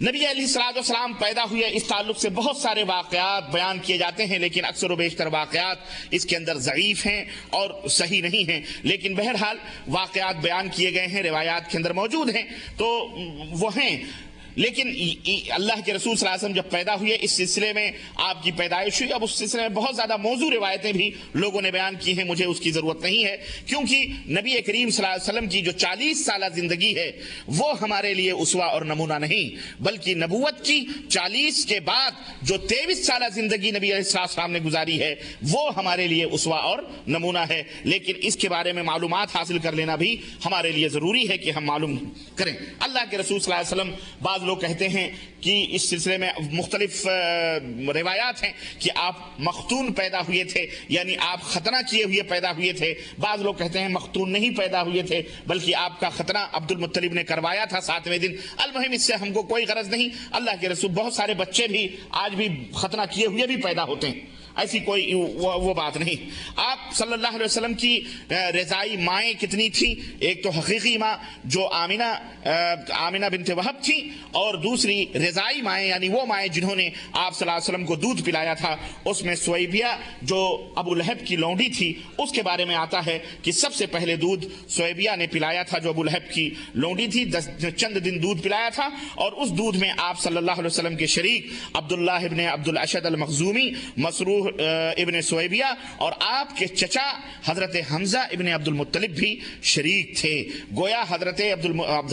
S1: نبی علیہ السلام پیدا ہوئے، اس تعلق سے بہت سارے واقعات بیان کیے جاتے ہیں، لیکن اکثر و بیشتر واقعات اس کے اندر ضعیف ہیں اور صحیح نہیں ہیں، لیکن بہرحال واقعات بیان کیے گئے ہیں، روایات کے اندر موجود ہیں تو وہ ہیں۔ لیکن اللہ کے رسول صلی اللہ علیہ وسلم جب پیدا ہوئے، اس سلسلے میں آپ کی پیدائش ہوئی، اب اس سلسلے میں بہت زیادہ موضوع روایتیں بھی لوگوں نے بیان کی ہیں، مجھے اس کی ضرورت نہیں ہے، کیونکہ نبی کریم صلی اللہ علیہ وسلم کی جو 40 سالہ زندگی ہے وہ ہمارے لیے اسوہ اور نمونہ نہیں، بلکہ نبوت کی 40 کے بعد جو 23 سالہ زندگی نبی علیہ السلام نے گزاری ہے وہ ہمارے لیے اسوہ اور نمونہ ہے۔ لیکن اس کے بارے میں معلومات حاصل کر لینا بھی ہمارے لیے ضروری ہے کہ ہم معلوم کریں۔ اللہ کے رسول صلی اللہ علیہ وسلم، بعض لوگ کہتے ہیں کہ اس سلسلے میں مختلف روایات ہیں کہ آپ مختون پیدا ہوئے تھے، یعنی آپ ختنہ کیے ہوئے پیدا ہوئے تھے، بعض لوگ کہتے ہیں مختون نہیں پیدا ہوئے تھے بلکہ آپ کا ختنہ عبد المطلب نے کروایا تھا 7ویں دن۔ المہم اس سے ہم کو کوئی غرض نہیں، اللہ کے رسول بہت سارے بچے بھی آج بھی ختنہ کیے ہوئے بھی پیدا ہوتے ہیں، ایسی کوئی وہ بات نہیں۔ آپ صلی اللہ علیہ وسلم کی رضائی مائیں کتنی تھیں؟ ایک تو حقیقی ماں جو آمنہ بنت وہب تھی، اور دوسری رضائی مائیں یعنی وہ مائیں جنہوں نے آپ صلی اللہ علیہ وسلم کو دودھ پلایا تھا۔ اس میں سویبیہ جو ابو لہب کی لونڈی تھی، اس کے بارے میں آتا ہے کہ سب سے پہلے دودھ سویبیہ نے پلایا تھا جو ابو لہب کی لونڈی تھی، چند دن دودھ پلایا تھا، اور اس دودھ میں آپ صلی اللہ علیہ وسلم کے شریک عبداللہ ابن عبد الاشد المخزومی، مسروح ابن سویبیہ اور آپ کے چچا حضرت حمزہ ابن عبد المطلب بھی شریک تھے۔ گویا حضرت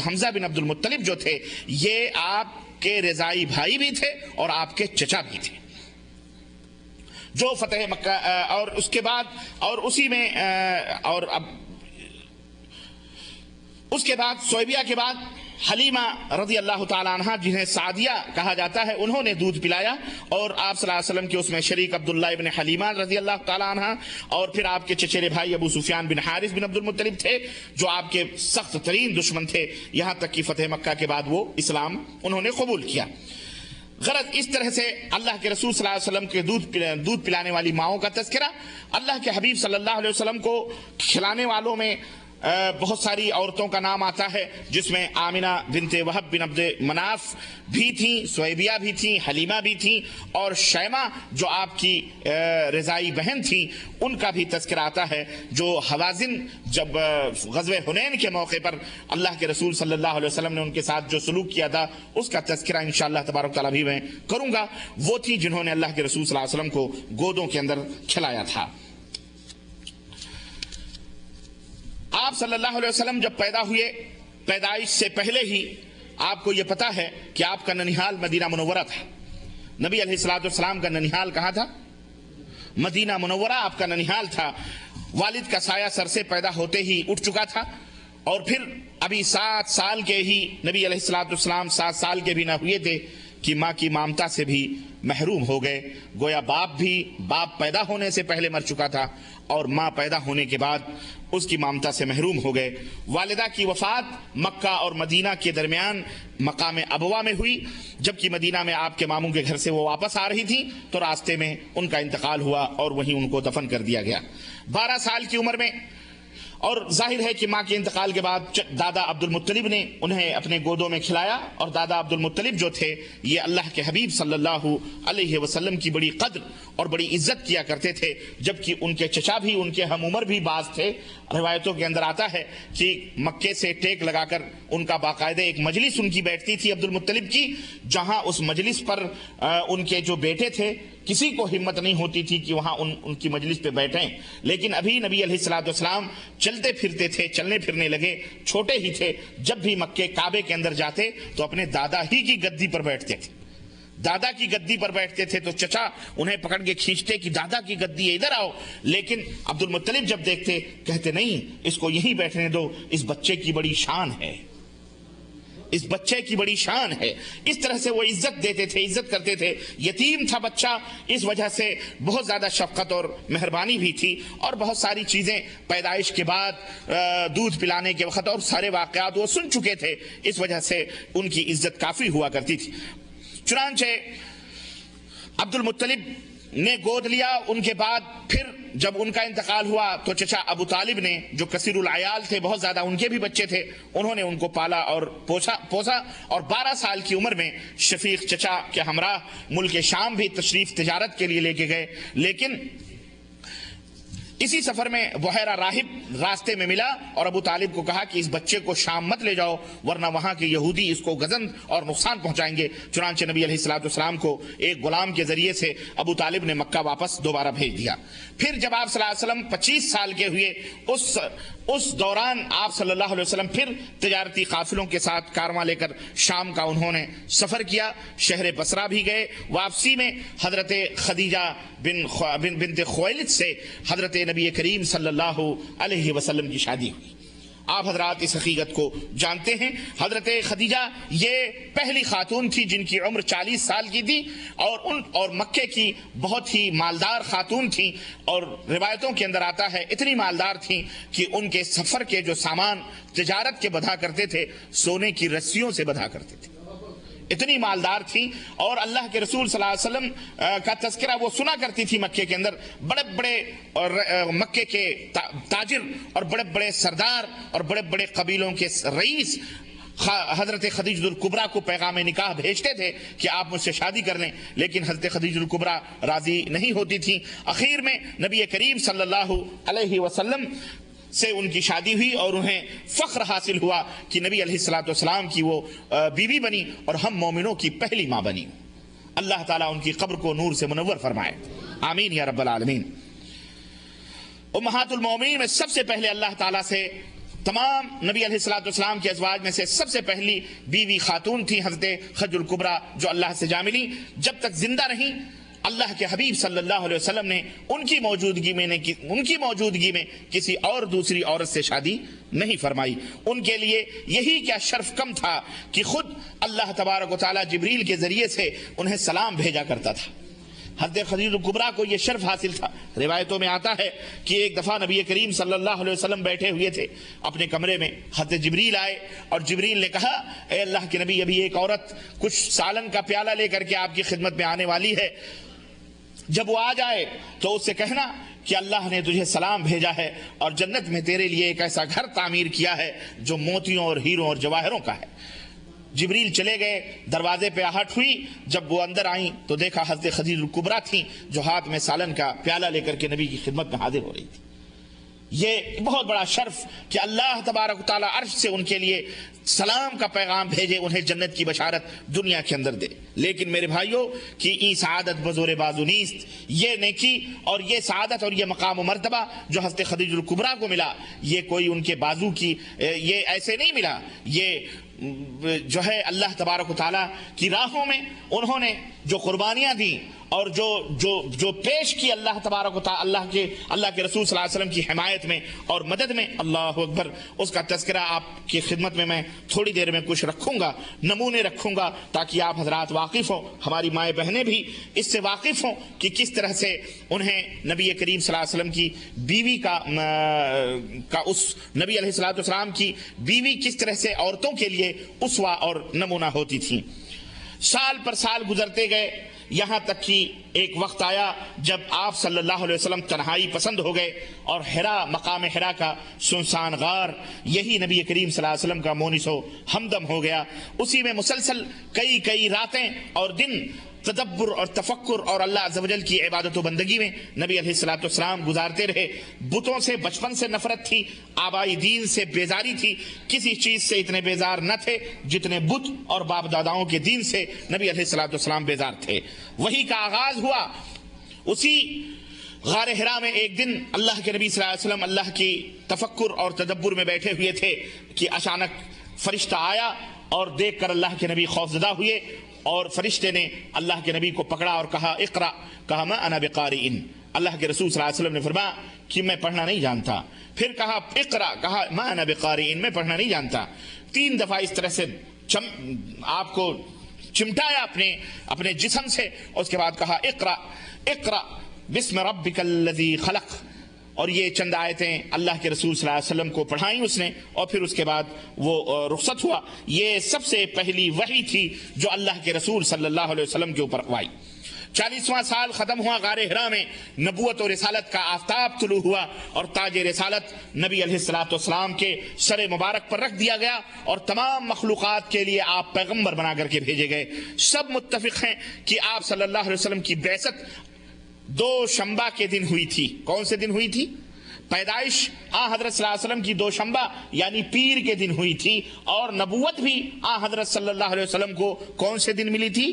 S1: حمزہ بن عبد المطلب جو تھے یہ آپ کے رضائی بھائی بھی تھے اور آپ کے چچا بھی تھے۔ جو فتح مکہ اور اس کے بعد اور اسی میں اور اب اس کے بعد سویبیہ کے بعد حلیمہ رضی اللہ تعالیٰ عنہ، جنہیں سعدیہ کہا جاتا ہے، انہوں نے دودھ پلایا، اور آپ صلی اللہ علیہ وسلم کے اس میں شریک عبداللہ ابن حلیمہ رضی اللہ تعالیٰ عنہ، اور پھر آپ کے چچیرے بھائی ابو سفیان بن حارث بن عبد المطلب تھے جو آپ کے سخت ترین دشمن تھے، یہاں تک کہ فتح مکہ کے بعد وہ اسلام انہوں نے قبول کیا۔ غرض اس طرح سے اللہ کے رسول صلی اللہ علیہ وسلم کے دودھ پلانے والی ماؤں کا تذکرہ، اللہ کے حبیب صلی اللہ علیہ وسلم کو کھلانے والوں میں بہت ساری عورتوں کا نام آتا ہے، جس میں آمنہ بنت وہب بن عبد مناف بھی تھیں، سویبیہ بھی تھیں، حلیمہ بھی تھیں، اور شیمہ جو آپ کی رضائی بہن تھیں، ان کا بھی تذکرہ آتا ہے، جو حوازن جب غزوہ حنین کے موقع پر اللہ کے رسول صلی اللہ علیہ وسلم نے ان کے ساتھ جو سلوک کیا تھا اس کا تذکرہ انشاءاللہ تبارک تعالیٰ بھی میں کروں گا۔ وہ تھی جنہوں نے اللہ کے رسول صلی اللہ علیہ وسلم کو گودوں کے اندر کھلایا تھا۔ آپ صلی اللہ علیہ وسلم جب پیدا ہوئے، پیدائش سے پہلے ہی آپ کو یہ پتا ہے کہ آپ کا ننیحال مدینہ منورہ تھا۔ نبی علیہ السلام کا ننیحال کہاں تھا؟ مدینہ منورہ آپ کا ننیحال تھا۔ والد کا سایہ سر سے پیدا ہوتے ہی اٹھ چکا تھا، اور پھر ابھی 7 سال کے ہی نبی علیہ الصلوۃ والسلام 7 سال کے بھی نہ ہوئے تھے کہ ماں کی مامتا سے بھی محروم ہو گئے۔ گویا باپ پیدا ہونے سے پہلے مر چکا تھا، اور ماں پیدا ہونے کے بعد اس کی مامتا سے محروم ہو گئے۔ والدہ کی وفات مکہ اور مدینہ کے درمیان مقام ابوا میں ہوئی، جبکہ مدینہ میں آپ کے ماموں کے گھر سے وہ واپس آ رہی تھی تو راستے میں ان کا انتقال ہوا اور وہیں ان کو دفن کر دیا گیا 12 سال کی عمر میں۔ اور ظاہر ہے کہ ماں کے انتقال کے بعد دادا عبد المطلب نے انہیں اپنے گودوں میں کھلایا، اور دادا عبد المطلب جو تھے یہ اللہ کے حبیب صلی اللہ علیہ وسلم کی بڑی قدر اور بڑی عزت کیا کرتے تھے، جبکہ ان کے چچا بھی ان کے ہم عمر بھی باز تھے۔ روایتوں کے اندر آتا ہے کہ مکے سے ٹیک لگا کر ان کا باقاعدہ ایک مجلس ان کی بیٹھتی تھی عبد المطلب کی، جہاں اس مجلس پر ان کے جو بیٹے تھے کسی کو ہمت نہیں ہوتی تھی کہ وہاں ان کی مجلس پہ بیٹھیں، لیکن ابھی نبی علیہ الصلوۃ والسلام چلتے پھرتے تھے، چلنے پھرنے لگے، چھوٹے ہی تھے، جب بھی مکے کعبے کے اندر جاتے تو اپنے دادا ہی کی گدی پر بیٹھتے تھے، دادا کی گدی پر بیٹھتے تھے تو چچا انہیں پکڑ کے کھینچتے کہ دادا کی گدی ہے ادھر آؤ، لیکن عبد المطلب جب دیکھتے کہتے نہیں، اس کو یہیں بیٹھنے دو، اس بچے کی بڑی شان ہے، اس بچے کی بڑی شان ہے۔ اس طرح سے وہ عزت دیتے تھے، عزت کرتے تھے۔ یتیم تھا بچہ، اس وجہ سے بہت زیادہ شفقت اور مہربانی بھی تھی، اور بہت ساری چیزیں پیدائش کے بعد دودھ پلانے کے وقت اور سارے واقعات وہ سن چکے تھے، اس وجہ سے ان کی عزت کافی ہوا کرتی تھی۔ چنانچہ عبد المطلب نے گود لیا، ان کے بعد پھر جب ان کا انتقال ہوا تو چچا ابو طالب نے جو کثیر العیال تھے، بہت زیادہ ان کے بھی بچے تھے، انہوں نے ان کو پالا اور پوسا، اور 12 سال کی عمر میں شفیق چچا کے ہمراہ ملک شام بھی تشریف تجارت کے لیے لے کے گئے، لیکن اسی سفر میں بحیرہ راہب راستے میں ملا، اور ابو طالب کو کہا کہ اس بچے کو شام مت لے جاؤ ورنہ وہاں کے یہودی اس کو غضب اور نقصان پہنچائیں گے۔ چنانچہ نبی علیہ الصلوۃ والسلام کو ایک غلام کے ذریعے سے ابو طالب نے مکہ واپس دوبارہ بھیج دیا۔ پھر جب آپ صلی اللہ علیہ وسلم 25 سال کے ہوئے، اس دوران آپ صلی اللہ علیہ وسلم پھر تجارتی قافلوں کے ساتھ کارواں لے کر شام کا انہوں نے سفر کیا، شہر بصرہ بھی گئے۔ واپسی میں حضرت خدیجہ بنت خویلد سے حضرت نبی کریم صلی اللہ علیہ وسلم کی شادی ہوئی۔ آپ حضرات اس حقیقت کو جانتے ہیں، حضرت خدیجہ یہ پہلی خاتون تھی جن کی عمر 40 سال کی تھی، اور مکے کی بہت ہی مالدار خاتون تھیں، اور روایتوں کے اندر آتا ہے اتنی مالدار تھیں کہ ان کے سفر کے جو سامان تجارت کے بدھا کرتے تھے سونے کی رسیوں سے بدھا کرتے تھے، اتنی مالدار تھی۔ اور اللہ کے رسول صلی اللہ علیہ وسلم کا تذکرہ وہ سنا کرتی تھی مکے کے اندر، بڑے بڑے اور مکے کے تاجر اور بڑے بڑے سردار اور بڑے بڑے قبیلوں کے رئیس حضرت خدیجہ الکبریٰ کو پیغام نکاح بھیجتے تھے کہ آپ مجھ سے شادی کر لیں، لیکن حضرت خدیجہ الکبریٰ راضی نہیں ہوتی تھی۔ اخیر میں نبی کریم صلی اللہ علیہ وسلم سے ان کی شادی ہوئی، اور انہیں فخر حاصل ہوا کہ نبی علیہ الصلوۃ والسلام کی وہ بیوی بنی اور ہم مومنوں کی پہلی ماں بنی۔ اللہ تعالیٰ ان کی قبر کو نور سے منور فرمائے، آمین یا رب العالمین۔ امہات المومنین میں سب سے پہلے اللہ تعالیٰ سے تمام نبی علیہ الصلوۃ والسلام کے ازواج میں سے سب سے پہلی بیوی خاتون تھی حضرت خدیجہ الکبریٰ، جو اللہ سے جا ملی۔ جب تک زندہ رہیں اللہ کے حبیب صلی اللہ علیہ وسلم نے ان کی موجودگی میں کسی اور دوسری عورت سے شادی نہیں فرمائی۔ ان کے لیے یہی کیا شرف کم تھا کہ خود اللہ تبارک و تعالیٰ جبریل کے ذریعے سے انہیں سلام بھیجا کرتا تھا۔ حضرت خدیجہ الکبریٰ کو یہ شرف حاصل تھا۔ روایتوں میں آتا ہے کہ ایک دفعہ نبی کریم صلی اللہ علیہ وسلم بیٹھے ہوئے تھے اپنے کمرے میں، حضرت جبریل آئے اور جبریل نے کہا اے اللہ کے نبی، ابھی ایک عورت کچھ سالن کا پیالہ لے کر کے آپ کی خدمت میں آنے والی ہے، جب وہ آ جائے تو اس سے کہنا کہ اللہ نے تجھے سلام بھیجا ہے اور جنت میں تیرے لیے ایک ایسا گھر تعمیر کیا ہے جو موتیوں اور ہیروں اور جواہروں کا ہے۔ جبریل چلے گئے، دروازے پہ آہٹ ہوئی، جب وہ اندر آئیں تو دیکھا حضرت خدیجہ الکبریٰ تھیں جو ہاتھ میں سالن کا پیالہ لے کر کے نبی کی خدمت میں حاضر ہو رہی تھی۔ یہ بہت بڑا شرف کہ اللہ تبارک و تعالیٰ عرش سے ان کے لیے سلام کا پیغام بھیجے، انہیں جنت کی بشارت دنیا کے اندر دے۔ لیکن میرے بھائیوں کہ ای سعادت بزور بازو نیست، یہ نیکی اور یہ سعادت اور یہ مقام و مرتبہ جو حضرت خدیجہ الکبریٰ کو ملا، یہ کوئی ان کے بازو کی یہ ایسے نہیں ملا، یہ جو ہے اللہ تبارک و تعالیٰ کی راہوں میں انہوں نے جو قربانیاں دی اور جو پیش کی اللہ تبارک و تعالیٰ اللہ کے رسول صلی اللہ علیہ وسلم کی حمایت میں اور مدد میں، اللہ اکبر، اس کا تذکرہ آپ کی خدمت میں تھوڑی دیر میں کچھ رکھوں گا، نمونے رکھوں گا تاکہ آپ حضرات واقف ہوں، ہماری مائیں بہنیں بھی اس سے واقف ہوں کہ کس طرح سے انہیں نبی کریم صلی اللہ علیہ وسلم کی بیوی کا اس نبی علیہ الصلوۃ والسلام کی بیوی کس طرح سے عورتوں کے لیے اسوہ اور نمونہ ہوتی تھی۔ سال پر سال گزرتے گئے، یہاں تک کہ ایک وقت آیا جب آپ صلی اللہ علیہ وسلم تنہائی پسند ہو گئے اور مقام حرا کا سنسان غار یہی نبی کریم صلی اللہ علیہ وسلم کا مونس و ہمدم ہو گیا۔ اسی میں مسلسل کئی راتیں اور دن تدبر اور تفکر اور اللہ عز و جل کی عبادت و بندگی میں نبی علیہ الصلوۃ والسلام گزارتے رہے۔ بتوں سے بچپن سے نفرت تھی، آبائی دین سے بیزاری تھی، کسی چیز سے اتنے بیزار نہ تھے جتنے بت اور باپ داداؤں کے دین سے نبی علیہ الصلوۃ والسلام بیزار تھے۔ وہی کا آغاز ہوا اسی غار حرا میں۔ ایک دن اللہ کے نبی صلی اللہ علیہ وسلم اللہ کی تفکر اور تدبر میں بیٹھے ہوئے تھے کہ اچانک فرشتہ آیا اور دیکھ کر اللہ کے نبی خوفزدہ ہوئے، اور فرشتے نے اللہ کے نبی کو پکڑا اور کہا اقرا، کہا ما انا بقارئ۔ اللہ کے رسول صلی اللہ علیہ وسلم نے فرمایا کہ میں پڑھنا نہیں جانتا۔ پھر کہا اقرا، کہا ما انا بقارئ، میں پڑھنا نہیں جانتا۔ 3 دفعہ اس طرح سے آپ کو چمٹایا اپنے جسم سے، اس کے بعد کہا اقرا اقرا بسم ربک الذی خلق، اور یہ چند آیتیں اللہ کے رسول صلی اللہ علیہ وسلم کو پڑھائیں اس نے، اور پھر اس کے بعد وہ رخصت ہوا۔ یہ سب سے پہلی وحی تھی جو اللہ کے رسول صلی اللہ علیہ وسلم کے اوپر آئی۔ 40واں سال ختم ہوا غار حرا میں، نبوت و رسالت کا آفتاب طلوع ہوا اور تاج رسالت نبی علیہ الصلوۃ والسلام کے سر مبارک پر رکھ دیا گیا، اور تمام مخلوقات کے لیے آپ پیغمبر بنا کر کے بھیجے گئے۔ سب متفق ہیں کہ آپ صلی اللہ علیہ وسلم کی بعثت 2 شنبہ کے دن ہوئی تھی۔ کون سے دن ہوئی تھی؟ پیدائش حضرت صلی اللہ علیہ وسلم کی 2 شنبہ یعنی پیر کے دن ہوئی تھی، اور نبوت بھی حضرت صلی اللہ علیہ وسلم کو کون سے دن ملی تھی؟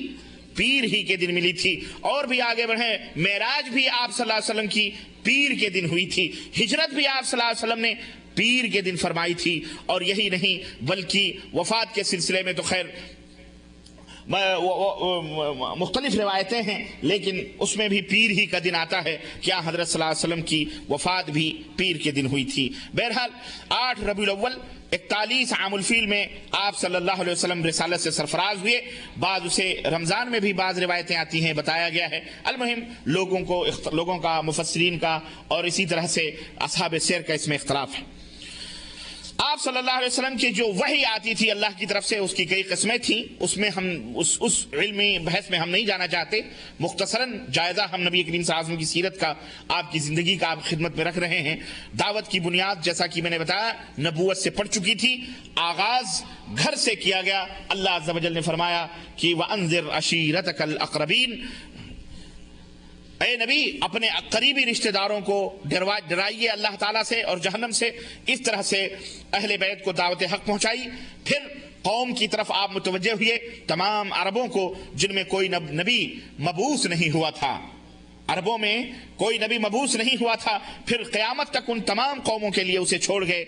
S1: پیر ہی کے دن ملی تھی۔ اور بھی آگے بڑھیں، معراج بھی آپ صلی اللہ علیہ وسلم کی پیر کے دن ہوئی تھی، ہجرت بھی آپ صلی اللہ علیہ وسلم نے پیر کے دن فرمائی تھی۔ اور یہی نہیں بلکہ وفات کے سلسلے میں تو خیر مختلف روایتیں ہیں، لیکن اس میں بھی پیر ہی کا دن آتا ہے، کیا حضرت صلی اللہ علیہ وسلم کی وفات بھی پیر کے دن ہوئی تھی۔ بہرحال 8 ربیع الاول 41 عام الفیل میں آپ صلی اللہ علیہ وسلم رسالت سے سرفراز ہوئے۔ بعض اسے رمضان میں بھی بعض روایتیں آتی ہیں، بتایا گیا ہے۔ المہم لوگوں کا، مفسرین کا اور اسی طرح سے اصحاب سیر کا اس میں اختلاف ہے۔ آپ صلی اللہ علیہ وسلم کی جو وحی آتی تھی اللہ کی طرف سے، اس کی کئی قسمیں تھیں، اس میں ہم اس علمی بحث میں ہم نہیں جانا چاہتے۔ مختصراً جائزہ ہم نبی کریم صلی اللہ علیہ وسلم کی سیرت کا، آپ کی زندگی کا آپ خدمت میں رکھ رہے ہیں۔ دعوت کی بنیاد جیسا کہ میں نے بتایا نبوت سے پڑ چکی تھی، آغاز گھر سے کیا گیا۔ اللہ عز و جل نے فرمایا کہ وَأَنذِرْ عَشِيرَتَكَ الْأَقْرَبِينَ، اے نبی اپنے قریبی رشتہ داروں کو ڈرائیے اللہ تعالیٰ سے اور جہنم سے۔ اس طرح سے اہل بیت کو دعوت حق پہنچائی۔ پھر قوم کی طرف آپ متوجہ ہوئے، تمام عربوں کو جن میں کوئی نبی مبعوث نہیں ہوا تھا، عربوں میں کوئی نبی مبعوث نہیں ہوا تھا۔ پھر قیامت تک ان تمام قوموں کے لیے اسے چھوڑ گئے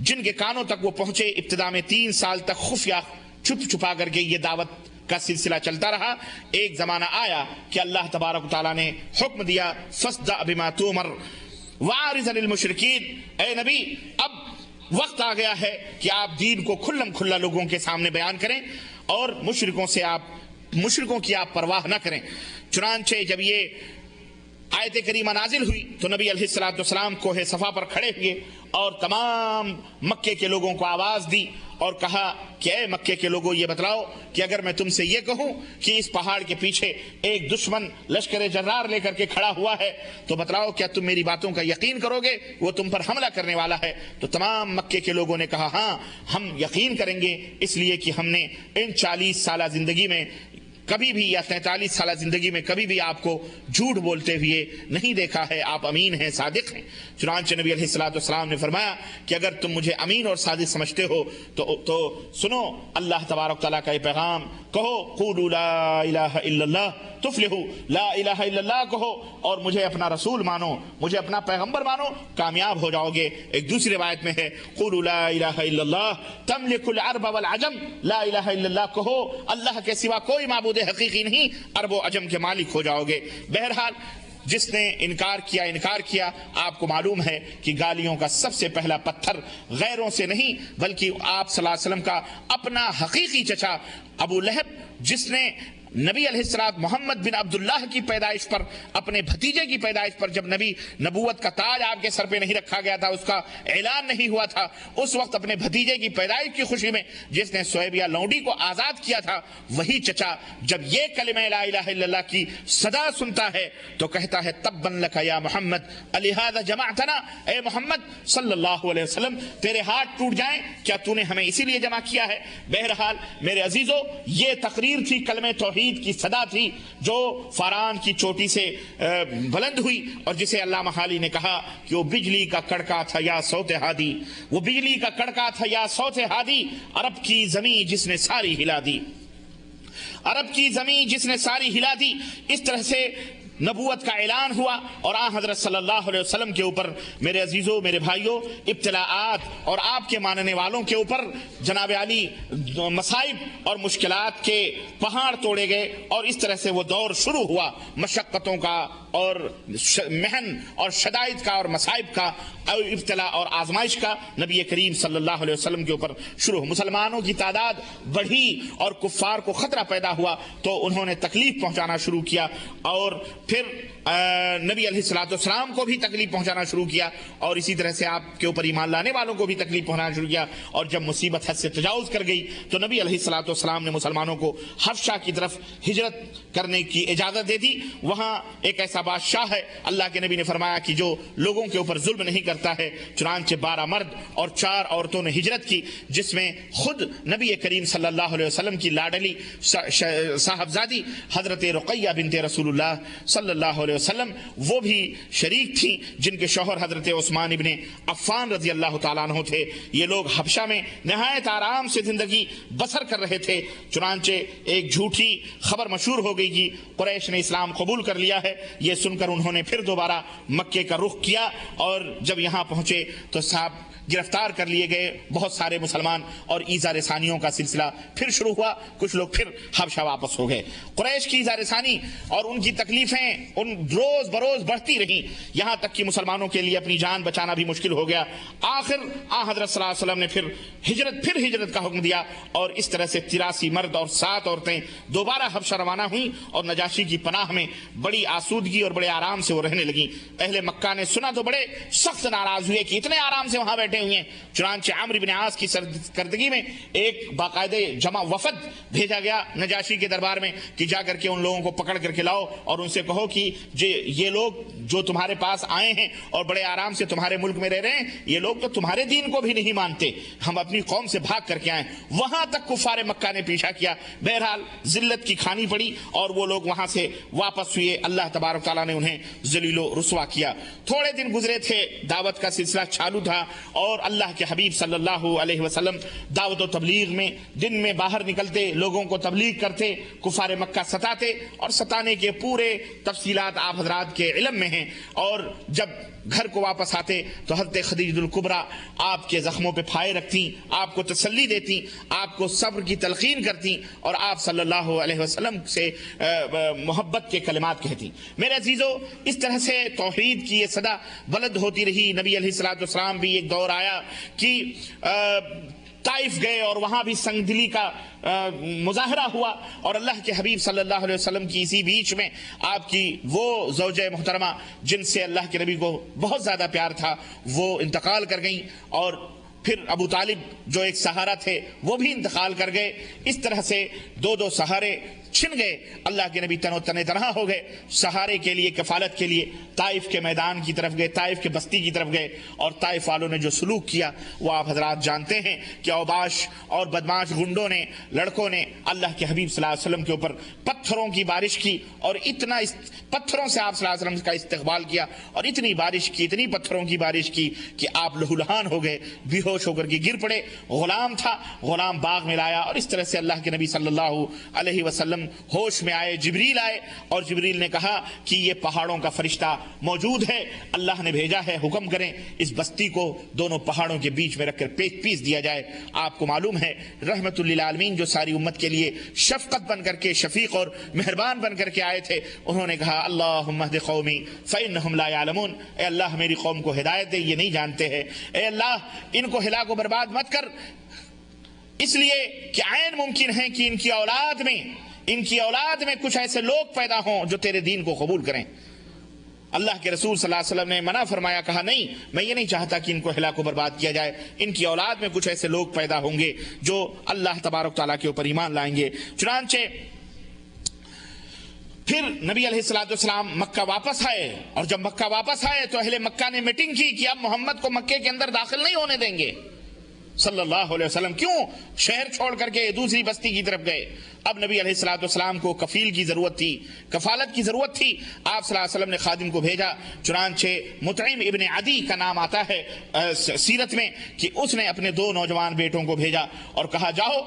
S1: جن کے کانوں تک وہ پہنچے۔ ابتدا میں 3 سال تک خفیہ چھپا کر کے یہ دعوت کا سلسلہ چلتا رہا۔ ایک زمانہ آیا کہ اللہ تبارک و تعالیٰ نے حکم دیا فَاصْدَعْ بِمَا تُؤْمَرْ وَأَعْرِضْ عَنِ الْمُشْرِكِينَ، اے نبی اب وقت آ گیا ہے کہ آپ دین کو کھلم کھلا لوگوں کے سامنے بیان کریں اور مشرکوں کی آپ پرواہ نہ کریں۔ چنانچہ جب یہ آیت کریمہ نازل ہوئی تو نبی علیہ الصلوۃ والسلام کوہ صفا پر کھڑے ہوئے اور تمام مکے کے لوگوں کو آواز دی اور کہا کہ اے مکے کے لوگوں، یہ بتلاؤ کہ اگر میں تم سے یہ کہوں کہ اس پہاڑ کے پیچھے ایک دشمن لشکر جرار لے کر کے کھڑا ہوا ہے تو بتلاؤ کیا تم میری باتوں کا یقین کرو گے؟ وہ تم پر حملہ کرنے والا ہے۔ تو تمام مکے کے لوگوں نے کہا ہاں ہم یقین کریں گے، اس لیے کہ ہم نے ان 40 سالہ زندگی میں کبھی بھی یا 43 سالہ زندگی میں کبھی بھی آپ کو جھوٹ بولتے ہوئے نہیں دیکھا ہے. آپ امین ہیں، صادق ہیں. چنانچہ نبی علیہ الصلوۃ والسلام نے فرمایا کہ اگر تم مجھے امین اور صادق سمجھتے ہو تو سنو اللہ تبارک تعالیٰ کا یہ پیغام. کہو قولوا لا الہ الا اللہ تفلحوا، لا الہ الا اللہ کہو اور مجھے اپنا رسول مانو، مجھے اپنا پیغمبر مانو، کامیاب ہو جاؤ گے. ایک دوسری روایت میں ہے قولوا لا الہ الا اللہ تملک العرب والعجم، لا الہ الا اللہ کہو اللہ کے سوا کوئی معبود حقیقی نہیں، عرب و عجم کے مالک ہو جاؤ گے. بہرحال جس نے انکار کیا آپ کو معلوم ہے کہ گالیوں کا سب سے پہلا پتھر غیروں سے نہیں بلکہ آپ صلی اللہ علیہ وسلم کا اپنا حقیقی چچا ابو لہب، جس نے نبی علیہ السلام محمد بن عبداللہ کی پیدائش پر، اپنے بھتیجے کی پیدائش پر، جب نبوت کا تاج آپ کے سر پہ نہیں رکھا گیا تھا، اس کا اعلان نہیں ہوا تھا، اس وقت اپنے بھتیجے کی پیدائش کی خوشی میں جس نے سویبیہ لونڈی کو آزاد کیا تھا، وہی چچا جب یہ کلمہ لا الہ الا اللہ کی صدا سنتا ہے تو کہتا ہے تبن لک یا محمد الہذا جمعتنا، اے محمد صلی اللہ علیہ وسلم تیرے ہاتھ ٹوٹ جائیں، کیا تو نے ہمیں اسی لیے جمع کیا ہے. بہرحال میرے عزیزو، یہ تقریر تھی، کلمہ توحید کی صدا تھی جو فاران کی چوٹی سے بلند ہوئی، اور جسے علامہ حالی نے کہا کہ وہ بجلی کا کڑکا تھا یا صوت ہادی، وہ بجلی کا کڑکا تھا یا صوت ہادی، عرب کی زمین جس نے ساری ہلا دی، عرب کی زمین جس نے ساری ہلا دی. اس طرح سے نبوت کا اعلان ہوا اور آن حضرت صلی اللہ علیہ وسلم کے اوپر میرے عزیزوں، میرے بھائیوں، ابتلاءات اور آپ کے ماننے والوں کے اوپر جناب علی مصائب اور مشکلات کے پہاڑ توڑے گئے، اور اس طرح سے وہ دور شروع ہوا مشقتوں کا اور محن اور شدائد کا اور مصائب کا، ابتلاء اور آزمائش کا نبی کریم صلی اللہ علیہ وسلم کے اوپر شروع. مسلمانوں کی تعداد بڑھی اور کفار کو خطرہ پیدا ہوا تو انہوں نے تکلیف پہنچانا شروع کیا، اور پھر نبی علیہ الصلوۃ والسلام کو بھی تکلیف پہنچانا شروع کیا، اور اسی طرح سے آپ کے اوپر ایمان لانے والوں کو بھی تکلیف پہنچانا شروع کیا. اور جب مصیبت حد سے تجاوز کر گئی تو نبی علیہ الصلوۃ والسلام نے مسلمانوں کو حبشہ کی طرف ہجرت کرنے کی اجازت دے دی. وہاں ایک ایسا بادشاہ ہے، اللہ کے نبی نے فرمایا کہ جو لوگوں کے اوپر ظلم نہیں کرتا ہے. چنانچہ 12 مرد اور 4 عورتوں نے ہجرت کی، جس میں خود نبی کریم صلی اللہ علیہ وسلم کی لاڈلی صاحبزادی حضرت رقیہ بنت رسول اللہ صلی اللہ علیہ وسلم وہ بھی شریک تھی، جن کے شوہر حضرت عثمان ابن عفان رضی اللہ تعالیٰ عنہ تھے. یہ لوگ حبشہ میں نہایت آرام سے زندگی بسر کر رہے تھے. چنانچہ ایک جھوٹی خبر مشہور ہو گئی کہ قریش نے اسلام قبول کر لیا ہے. یہ سن کر انہوں نے پھر دوبارہ مکے کا رخ کیا، اور جب یہاں پہنچے تو صاحب گرفتار کر لیے گئے بہت سارے مسلمان، اور ایذا رسانیوں کا سلسلہ پھر شروع ہوا. کچھ لوگ پھر حبشہ واپس ہو گئے. قریش کی ایذا رسانی اور ان کی تکلیفیں ان روز بروز بڑھتی رہیں، یہاں تک کہ مسلمانوں کے لیے اپنی جان بچانا بھی مشکل ہو گیا. آخر حضرت صلی اللہ علیہ وسلم نے پھر ہجرت کا حکم دیا، اور اس طرح سے 83 مرد اور 7 عورتیں دوبارہ حبشہ روانہ ہوئیں، اور نجاشی کی پناہ میں بڑی آسودگی اور بڑے آرام سے وہ رہنے لگیں. اہل مکہ نے سنا تو بڑے سخت ناراض ہوئے کہ اتنے آرام سے وہاں بیٹھے ہوئے ہیں. چنانچہ عمرو بن عاص کی سرکردگی میں ایک باقاعدہ جمع وفد بھیجا گیا نجاشی کے دربار میں کہ جا کر کے ان لوگوں کو پکڑ کر کے لاؤ اور ان سے کہو کہ یہ لوگ جو تمہارے پاس آئے ہیں اور بڑے آرام سے تمہارے ملک میں رہ رہے ہیں، یہ لوگ تو تمہارے دین کو بھی نہیں مانتے، ہم اپنی قوم سے بھاگ کر کے آئے. وہاں تک کفار مکہ نے پیچھا کیا. بہرحال ذلت کی کھانی پڑی اور وہ لوگ وہاں سے واپس ہوئے. اللہ تبارک تعالیٰ نے انہیں ذلیل و رسوا کیا. تھوڑے دن گزرے تھے، دعوت کا سلسلہ چالو تھا، اور اللہ کے حبیب صلی اللہ علیہ وسلم دعوت و تبلیغ میں دن میں باہر نکلتے، لوگوں کو تبلیغ کرتے، کفار مکہ ستاتے، اور ستانے کے پورے تفصیلات آپ حضرات کے علم میں ہیں. اور جب گھر کو واپس آتے تو حضرت خدیجہ الکبریٰ آپ کے زخموں پہ پھائے رکھتی، آپ کو تسلی دیتی، آپ کو صبر کی تلقین کرتی، اور آپ صلی اللہ علیہ وسلم سے محبت کے کلمات کہتی. میرے عزیزو، اس طرح سے توحید کی یہ صدا بلند ہوتی رہی. نبی علیہ الصلوۃ والسلام بھی ایک دور آیا کہ طائف گئے اور وہاں بھی سنگ دلی کا مظاہرہ ہوا، اور اللہ کے حبیب صلی اللہ علیہ وسلم کی اسی بیچ میں آپ کی وہ زوجہ محترمہ جن سے اللہ کے نبی کو بہت زیادہ پیار تھا وہ انتقال کر گئیں، اور پھر ابو طالب جو ایک سہارا تھے وہ بھی انتقال کر گئے. اس طرح سے دو سہارے چھن گئے. اللہ کے نبی تنہا ہو گئے. سہارے کے لیے، کفالت کے لیے طائف کے میدان کی طرف گئے، طائف کے بستی کی طرف گئے، اور طائف والوں نے جو سلوک کیا وہ آپ حضرات جانتے ہیں کہ اوباش اور بدماش گنڈوں نے، لڑکوں نے اللہ کے حبیب صلی اللہ علیہ وسلم کے اوپر پتھروں کی بارش کی، اور اتنا پتھروں سے آپ صلی اللہ علیہ وسلم کا استقبال کیا، اور اتنی بارش کی، اتنی پتھروں کی بارش کی کہ آپ لہولہان ہو گئے، بے ہوش ہو کر کے گر پڑے. غلام تھا، غلام باغ میں لایا، اور اس طرح سے اللہ کے نبی صلی اللہ علیہ وسلم ہوش میں آئے. جبریل آئے اور جبریل نے کہا کہ یہ پہاڑوں کا فرشتہ موجود ہے، اللہ نے بھیجا ہے، حکم کریں اس بستی کو دونوں پہاڑوں کے بیچ میں رکھ کر پیس دیا جائے. آپ کو معلوم ہے رحمت للعالمین جو ساری امت کے لیے شفقت بن کر کے، شفیق اور مہربان بن کر کے آئے تھے، انہوں نے کہا اللہم اہد قومی فإنہم لا یعلمون. اے اللہ میری قوم کو ہدایت دے، یہ نہیں جانتے ہیں. اے اللہ ان کو ہلاک و برباد مت کر، اس لیے کہ عین ممکن ہے کہ ان کی اولاد میں کچھ ایسے لوگ پیدا ہوں جو تیرے دین کو قبول کریں. اللہ کے رسول صلی اللہ علیہ وسلم نے منع فرمایا، کہا نہیں، میں یہ نہیں چاہتا کہ ان کو ہلاک و برباد کیا جائے. ان کی اولاد میں کچھ ایسے لوگ پیدا ہوں گے جو اللہ تبارک تعالیٰ کے اوپر ایمان لائیں گے. چنانچہ پھر نبی علیہ الصلوۃ والسلام مکہ واپس آئے، اور جب مکہ واپس آئے تو اہل مکہ نے میٹنگ کی کہ اب محمد کو مکے کے اندر داخل نہیں ہونے دیں گے صلی اللہ علیہ وسلم. کیوں؟ شہر چھوڑ کر کے دوسری بستی کی طرف گئے. اب نبی علیہ الصلوۃ والسلام کو کفیل کی ضرورت تھی، کفالت کی ضرورت تھی. آپ صلی اللہ علیہ وسلم نے خادم کو بھیجا. چنانچہ مطعم ابن عدی کا نام آتا ہے سیرت میں کہ اس نے اپنے 2 نوجوان بیٹوں کو بھیجا اور کہا جاؤ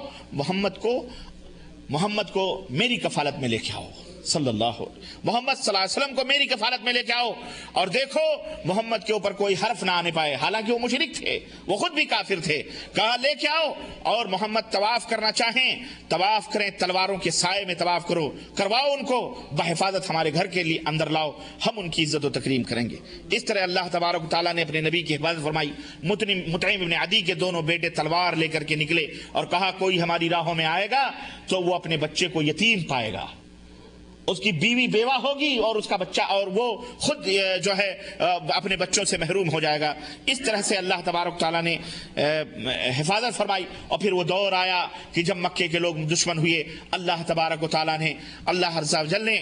S1: محمد کو میری کفالت میں لے کے آؤ. محمد صلی اللہ علیہ وسلم کو میری کفالت میں لے کے آؤ، اور دیکھو محمد کے اوپر کوئی حرف نہ آنے پائے. حالانکہ وہ مشرک تھے، وہ خود بھی کافر تھے. کہا لے کے آؤ، اور محمد طواف کرنا چاہیں طواف کریں، تلواروں کے سائے میں طواف کرواؤ ان کو، بحفاظت ہمارے گھر کے لیے اندر لاؤ، ہم ان کی عزت و تکریم کریں گے. اس طرح اللہ تبارک تعالیٰ نے اپنے نبی کی حفاظت فرمائی. مطعم ابن عدی کے دونوں بیٹے تلوار لے کر کے نکلے اور کہا کوئی ہماری راہوں میں آئے گا تو وہ اپنے بچے کو یتیم پائے گا، اس کی بیوی بیوہ ہوگی اور اس کا بچہ، اور وہ خود جو ہے اپنے بچوں سے محروم ہو جائے گا. اس طرح سے اللہ تبارک تعالیٰ نے حفاظت فرمائی. اور پھر وہ دور آیا کہ جب مکے کے لوگ دشمن ہوئے، اللہ تبارک و تعالیٰ نے، اللہ عز و جل نے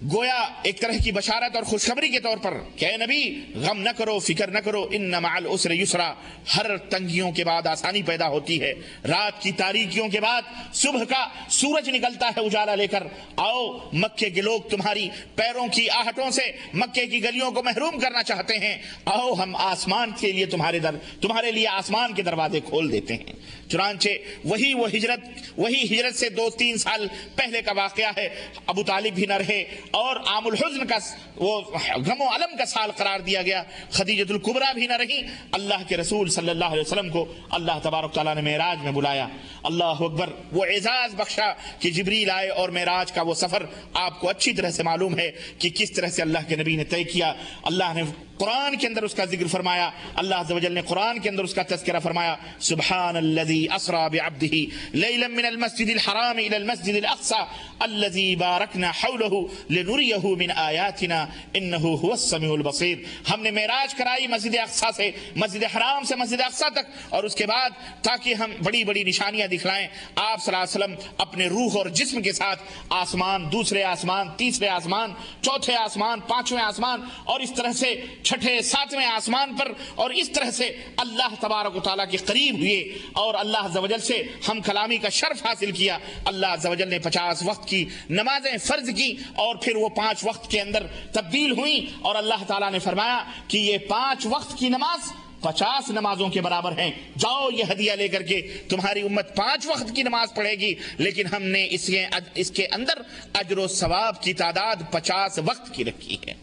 S1: گویا ایک طرح کی بشارت اور خوشخبری کے طور پر کہ اے نبی غم نہ کرو، فکر نہ کرو، ان مع العسر یسرا. ہر تنگیوں کے بعد آسانی پیدا ہوتی ہے، رات کی تاریکیوں کے بعد صبح کا سورج نکلتا ہے اجالا لے کر. آؤ مکے کے لوگ تمہاری پیروں کی آہٹوں سے مکے کی گلیوں کو محروم کرنا چاہتے ہیں، آؤ ہم آسمان کے لیے تمہارے لیے آسمان کے دروازے کھول دیتے ہیں. چنانچہ وہی ہجرت سے 2-3 سال پہلے کا واقعہ ہے. ابو طالب بھی نہ رہے اور عام الحزن کا، وہ غم و علم کا سال قرار دیا گیا. خدیجۃ الکبریٰ بھی نہ رہی. اللہ کے رسول صلی اللہ علیہ وسلم کو اللہ تبارک تعالیٰ نے معراج میں بلایا. اللہ اکبر، وہ اعزاز بخشا کہ جبریل آئے، اور معراج کا وہ سفر آپ کو اچھی طرح سے معلوم ہے کہ کس طرح سے اللہ کے نبی نے طے کیا. اللہ نے قرآن کے اندر اس کا ذکر فرمایا، اللہ عز و جل نے قرآن کے اندر اس کا تذکرہ فرمایا. سبحان الذي اسرى بعبده ليلا من المسجد الحرام الى المسجد الاقصى الذي باركنا حوله لنريه من آیاتنا انه هو السمیع البصیر. ہم نے معراج کرائی مسجد اقصی سے، مسجد حرام سے مسجد اقصی تک، اور اس کے بعد تاکہ ہم بڑی بڑی نشانیاں دکھلائیں. آپ صلی اللہ علیہ وسلم اپنے روح اور جسم کے ساتھ آسمان، دوسرے آسمان، تیسرے آسمان، چوتھے آسمان، پانچویں آسمان، اور اس طرح سے چھٹے ساتویں آسمان پر، اور اس طرح سے اللہ تبارک و تعالیٰ کے قریب ہوئے، اور اللہ عز و جل سے ہم کلامی کا شرف حاصل کیا. اللہ عز و جل نے 50 وقت کی نمازیں فرض کی، اور پھر وہ 5 وقت کے اندر تبدیل ہوئیں، اور اللہ تعالیٰ نے فرمایا کہ یہ 5 وقت کی نماز 50 نمازوں کے برابر ہیں. جاؤ یہ ہدیہ لے کر کے، تمہاری امت 5 وقت کی نماز پڑھے گی، لیکن ہم نے اس کے اندر اجر و ثواب کی تعداد 50 وقت کی رکھی ہے.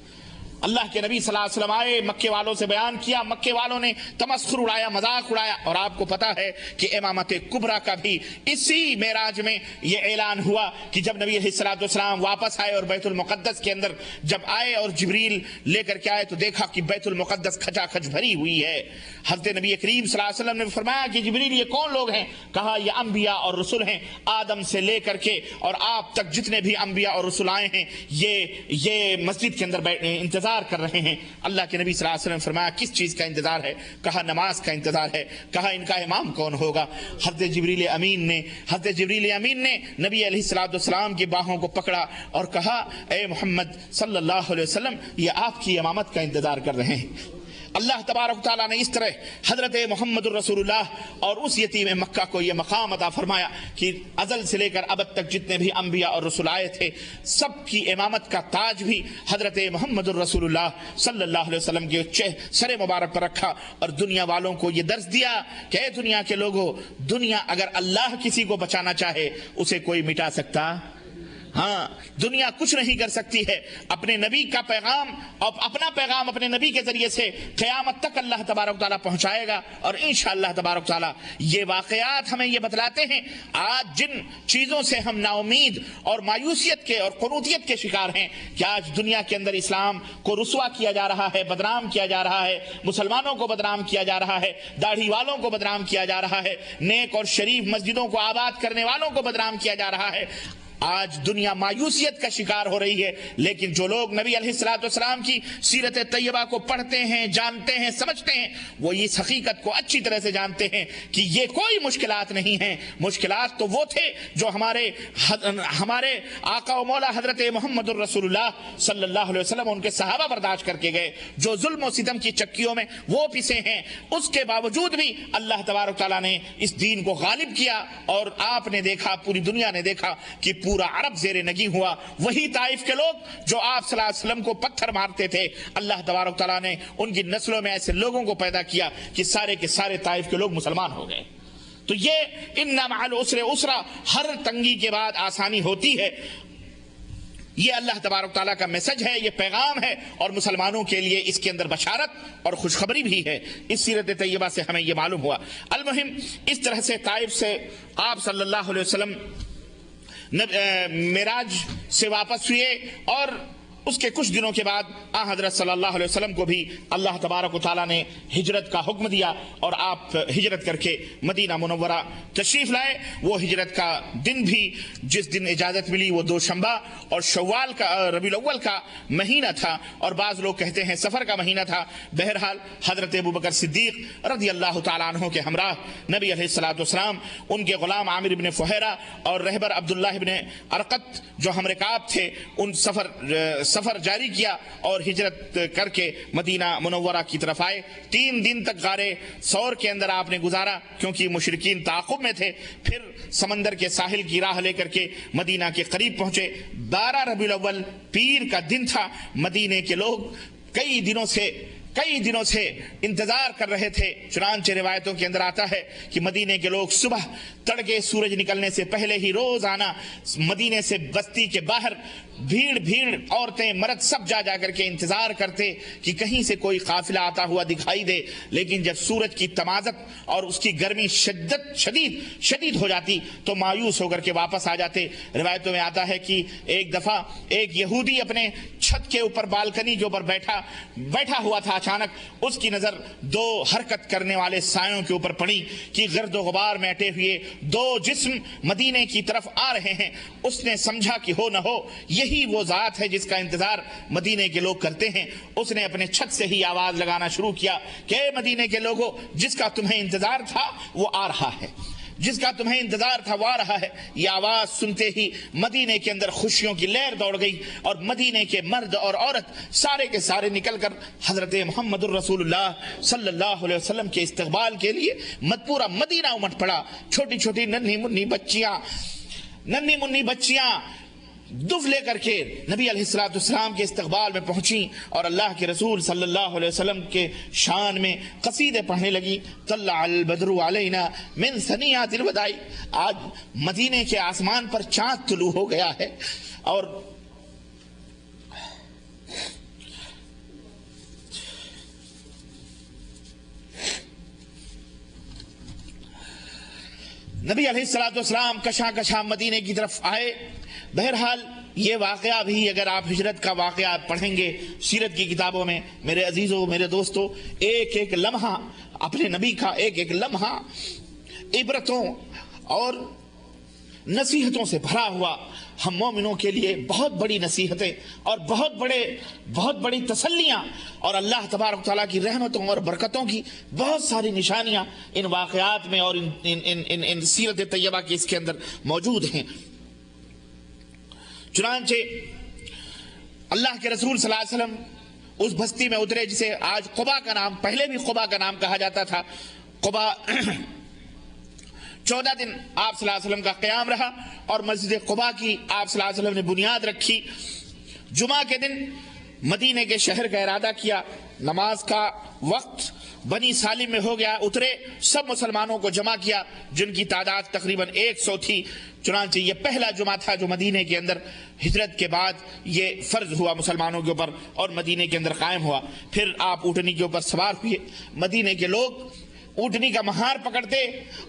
S1: اللہ کے نبی صلی اللہ علیہ وسلم آئے، مکے والوں سے بیان کیا، مکے والوں نے تمسخر اڑایا، مذاق اڑایا. اور آپ کو پتا ہے کہ امامت کبریٰ کا بھی اسی معراج میں یہ اعلان ہوا کہ جب نبی علیہ الصلوۃ والسلام واپس آئے اور بیت المقدس کے اندر جب آئے اور جبریل لے کر کے آئے تو دیکھا کہ بیت المقدس کھچا کھچ بھری ہوئی ہے. حضرت نبی کریم صلی اللہ علیہ وسلم نے فرمایا کہ جبریل یہ کون لوگ ہیں؟ کہا یہ انبیاء اور رسول ہیں، آدم سے لے کر کے اور آپ تک جتنے بھی انبیاء اور رسول آئے ہیں یہ مسجد کے اندر انتظار انتظار کر رہے ہیں۔ اللہ کے نبی صلی اللہ علیہ وسلم نے فرمایا کس چیز کا انتظار ہے؟ کہا نماز کا انتظار ہے۔ کہا ان کا امام کون ہوگا؟ حضرت جبریل امین نے نبی علیہ الصلوۃ والسلام کی باہوں کو پکڑا اور کہا اے محمد صلی اللہ علیہ وسلم، یہ آپ کی امامت کا انتظار کر رہے ہیں۔ اللہ تبارک و تعالیٰ نے اس طرح حضرت محمد الرسول اللہ اور اس یتیم مکہ کو یہ مقام عطا فرمایا کہ ازل سے لے کر ابد تک جتنے بھی انبیاء اور رسول آئے تھے سب کی امامت کا تاج بھی حضرت محمد الرسول اللہ صلی اللہ علیہ وسلم کے سر مبارک پر رکھا، اور دنیا والوں کو یہ درس دیا کہ اے دنیا کے لوگوں، دنیا اگر اللہ کسی کو بچانا چاہے اسے کوئی مٹا سکتا؟ ہاں، دنیا کچھ نہیں کر سکتی ہے۔ اپنے نبی کا پیغام اور اپنا پیغام اپنے نبی کے ذریعے سے قیامت تک اللہ تبارک تعالیٰ پہنچائے گا، اور انشاءاللہ تبارک تعالیٰ یہ واقعات ہمیں یہ بتلاتے ہیں آج جن چیزوں سے ہم نا امید اور مایوسیت کے اور قنوطیت کے شکار ہیں کہ آج دنیا کے اندر اسلام کو رسوا کیا جا رہا ہے، بدنام کیا جا رہا ہے، مسلمانوں کو بدنام کیا جا رہا ہے، داڑھی والوں کو بدنام کیا جا رہا ہے، نیک اور شریف مسجدوں کو آباد کرنے والوں کو بدنام کیا جا رہا ہے۔ آج دنیا مایوسیت کا شکار ہو رہی ہے، لیکن جو لوگ نبی علیہ الصلوۃ والسلام کی سیرت طیبہ کو پڑھتے ہیں، جانتے ہیں، سمجھتے ہیں، وہ اس حقیقت کو اچھی طرح سے جانتے ہیں کہ یہ کوئی مشکلات نہیں ہیں۔ مشکلات تو وہ تھے جو ہمارے آقا و مولا حضرت محمد الرسول اللہ صلی اللہ علیہ وسلم ان کے صحابہ برداشت کر کے گئے، جو ظلم و ستم کی چکیوں میں وہ پسے ہیں، اس کے باوجود بھی اللہ تبارک تعالیٰ نے اس دین کو غالب کیا، اور آپ نے دیکھا، پوری دنیا نے دیکھا کہ پورا عرب زیر نگیں ہوا۔ وہی طائف کے لوگ جو آپ صلی اللہ علیہ وسلم کو پتھر مارتے تھے، اللہ تبارک تعالیٰ نے ان کی نسلوں میں ایسے لوگوں کو پیدا کیا کہ سارے کے سارے طائف کے لوگ مسلمان ہو گئے۔ تو یہ ان مع العسر یسرا، ہر تنگی کے بعد آسانی ہوتی ہے، یہ اللہ تبارک تعالیٰ کا میسج ہے، یہ پیغام ہے، اور مسلمانوں کے لیے اس کے اندر بشارت اور خوشخبری بھی ہے۔ اس سیرت طیبہ سے ہمیں یہ معلوم ہوا۔ المہم اس طرح سے طائف سے آپ صلی اللہ علیہ وسلم معراج سے واپس ہوئے، اور اس کے کچھ دنوں کے بعد حضرت صلی اللہ علیہ وسلم کو بھی اللہ تبارک و تعالیٰ نے ہجرت کا حکم دیا، اور آپ ہجرت کر کے مدینہ منورہ تشریف لائے۔ وہ ہجرت کا دن بھی جس دن اجازت ملی وہ دوشنبہ اور شوال کا ربیع الاول کا مہینہ تھا، اور بعض لوگ کہتے ہیں سفر کا مہینہ تھا۔ بہرحال حضرت ابوبکر صدیق رضی اللہ تعالیٰ عنہ کے ہمراہ نبی علیہ الصلوۃ والسلام، ان کے غلام عامر بن فہیرہ اور رہبر عبداللہ بن ارقط جو ہم رکاب تھے، ان سفر جاری کیا اور ہجرت کر کے مدینہ منورہ کی طرف آئے۔ 3 دن تک غار ثور کے اندر آپ نے گزارا، کیونکہ مشرکین تعاقب میں تھے۔ پھر سمندر کے ساحل کی راہ لے کر کے مدینہ کے قریب پہنچے۔ 12 ربیع الاول پیر کا دن تھا۔ مدینے کے لوگ کئی دنوں سے انتظار کر رہے تھے۔ چنانچہ روایتوں کے اندر آتا ہے کہ مدینے کے لوگ صبح تڑکے سورج نکلنے سے پہلے ہی روزانہ مدینے سے بستی کے باہر بھیڑ عورتیں مرد سب جا کر کے انتظار کرتے کہ کہیں سے کوئی قافلہ آتا ہوا دکھائی دے، لیکن جب سورج کی تمازت اور اس کی گرمی شدید ہو جاتی تو مایوس ہو کر کے واپس آ جاتے۔ روایتوں میں آتا ہے کہ ایک دفعہ ایک یہودی اپنے چھت کے اوپر بالکنی کے اوپر بیٹھا ہوا تھا، اچانک اس کی نظر 2 حرکت کرنے والے سایوں کے اوپر پڑی کہ گرد و غبار میں اٹے ہوئے 2 جسم مدینے کی طرف آ رہے ہیں۔ اس نے سمجھا کہ ہو نہ ہو یہی وہ ذات ہے جس کا انتظار مدینے کے لوگ کرتے ہیں۔ اس نے اپنے چھت سے ہی آواز لگانا شروع کیا کہ اے مدینے کے لوگوں، جس کا تمہیں انتظار تھا وہ آ رہا ہے، جس کا تمہیں انتظار تھا وہ آ رہا ہے۔ یہ آواز سنتے ہی مدینے کے اندر خوشیوں کی لہر دوڑ گئی، اور مدینے کے مرد اور عورت سارے کے سارے نکل کر حضرت محمد الرسول اللہ صلی اللہ علیہ وسلم کے استقبال کے لیے پورا مدینہ امٹ پڑا۔ چھوٹی چھوٹی ننھی منھی بچیاں دف لے کر کے نبی علیہ الصلوۃ والسلام کے استقبال میں پہنچیں، اور اللہ کے رسول صلی اللہ علیہ وسلم کے شان میں قصیدے پڑھنے لگی۔ طلع البدر علینا من ثنیات الوداع، آج مدینے کے آسمان پر چاند طلوع ہو گیا ہے، اور نبی علیہ الصلوۃ والسلام کشاں مدینے کی طرف آئے۔ بہرحال یہ واقعہ بھی اگر آپ ہجرت کا واقعہ پڑھیں گے سیرت کی کتابوں میں، میرے عزیزوں، میرے دوستوں، ایک لمحہ اپنے نبی کا ایک لمحہ عبرتوں اور نصیحتوں سے بھرا ہوا ہم مومنوں کے لیے بہت بڑی نصیحتیں اور بہت بڑی تسلیاں اور اللہ تبارک تعالیٰ کی رحمتوں اور برکتوں کی بہت ساری نشانیاں ان واقعات میں اور ان سیرت طیبہ کے اس کے اندر موجود ہیں۔ چنانچہ اللہ کے رسول صلی اللہ علیہ وسلم اس بستی میں اترے جسے آج قبا کا نام، پہلے بھی قبا کا نام کہا جاتا تھا۔ قبا 14 دن آپ صلی اللہ علیہ وسلم کا قیام رہا اور مسجد قبا کی آپ صلی اللہ علیہ وسلم نے بنیاد رکھی۔ جمعہ کے دن مدینے کے شہر کا ارادہ کیا، نماز کا وقت بنی سالم میں ہو گیا، اترے، سب مسلمانوں کو جمع کیا جن کی تعداد تقریباً 100 تھی۔ چنانچہ یہ پہلا جمعہ تھا جو مدینے کے اندر ہجرت کے بعد یہ فرض ہوا مسلمانوں کے اوپر اور مدینے کے اندر قائم ہوا۔ پھر آپ اونٹنی کے اوپر سوار ہوئے، مدینے کے لوگ اونٹنی کا مہار پکڑتے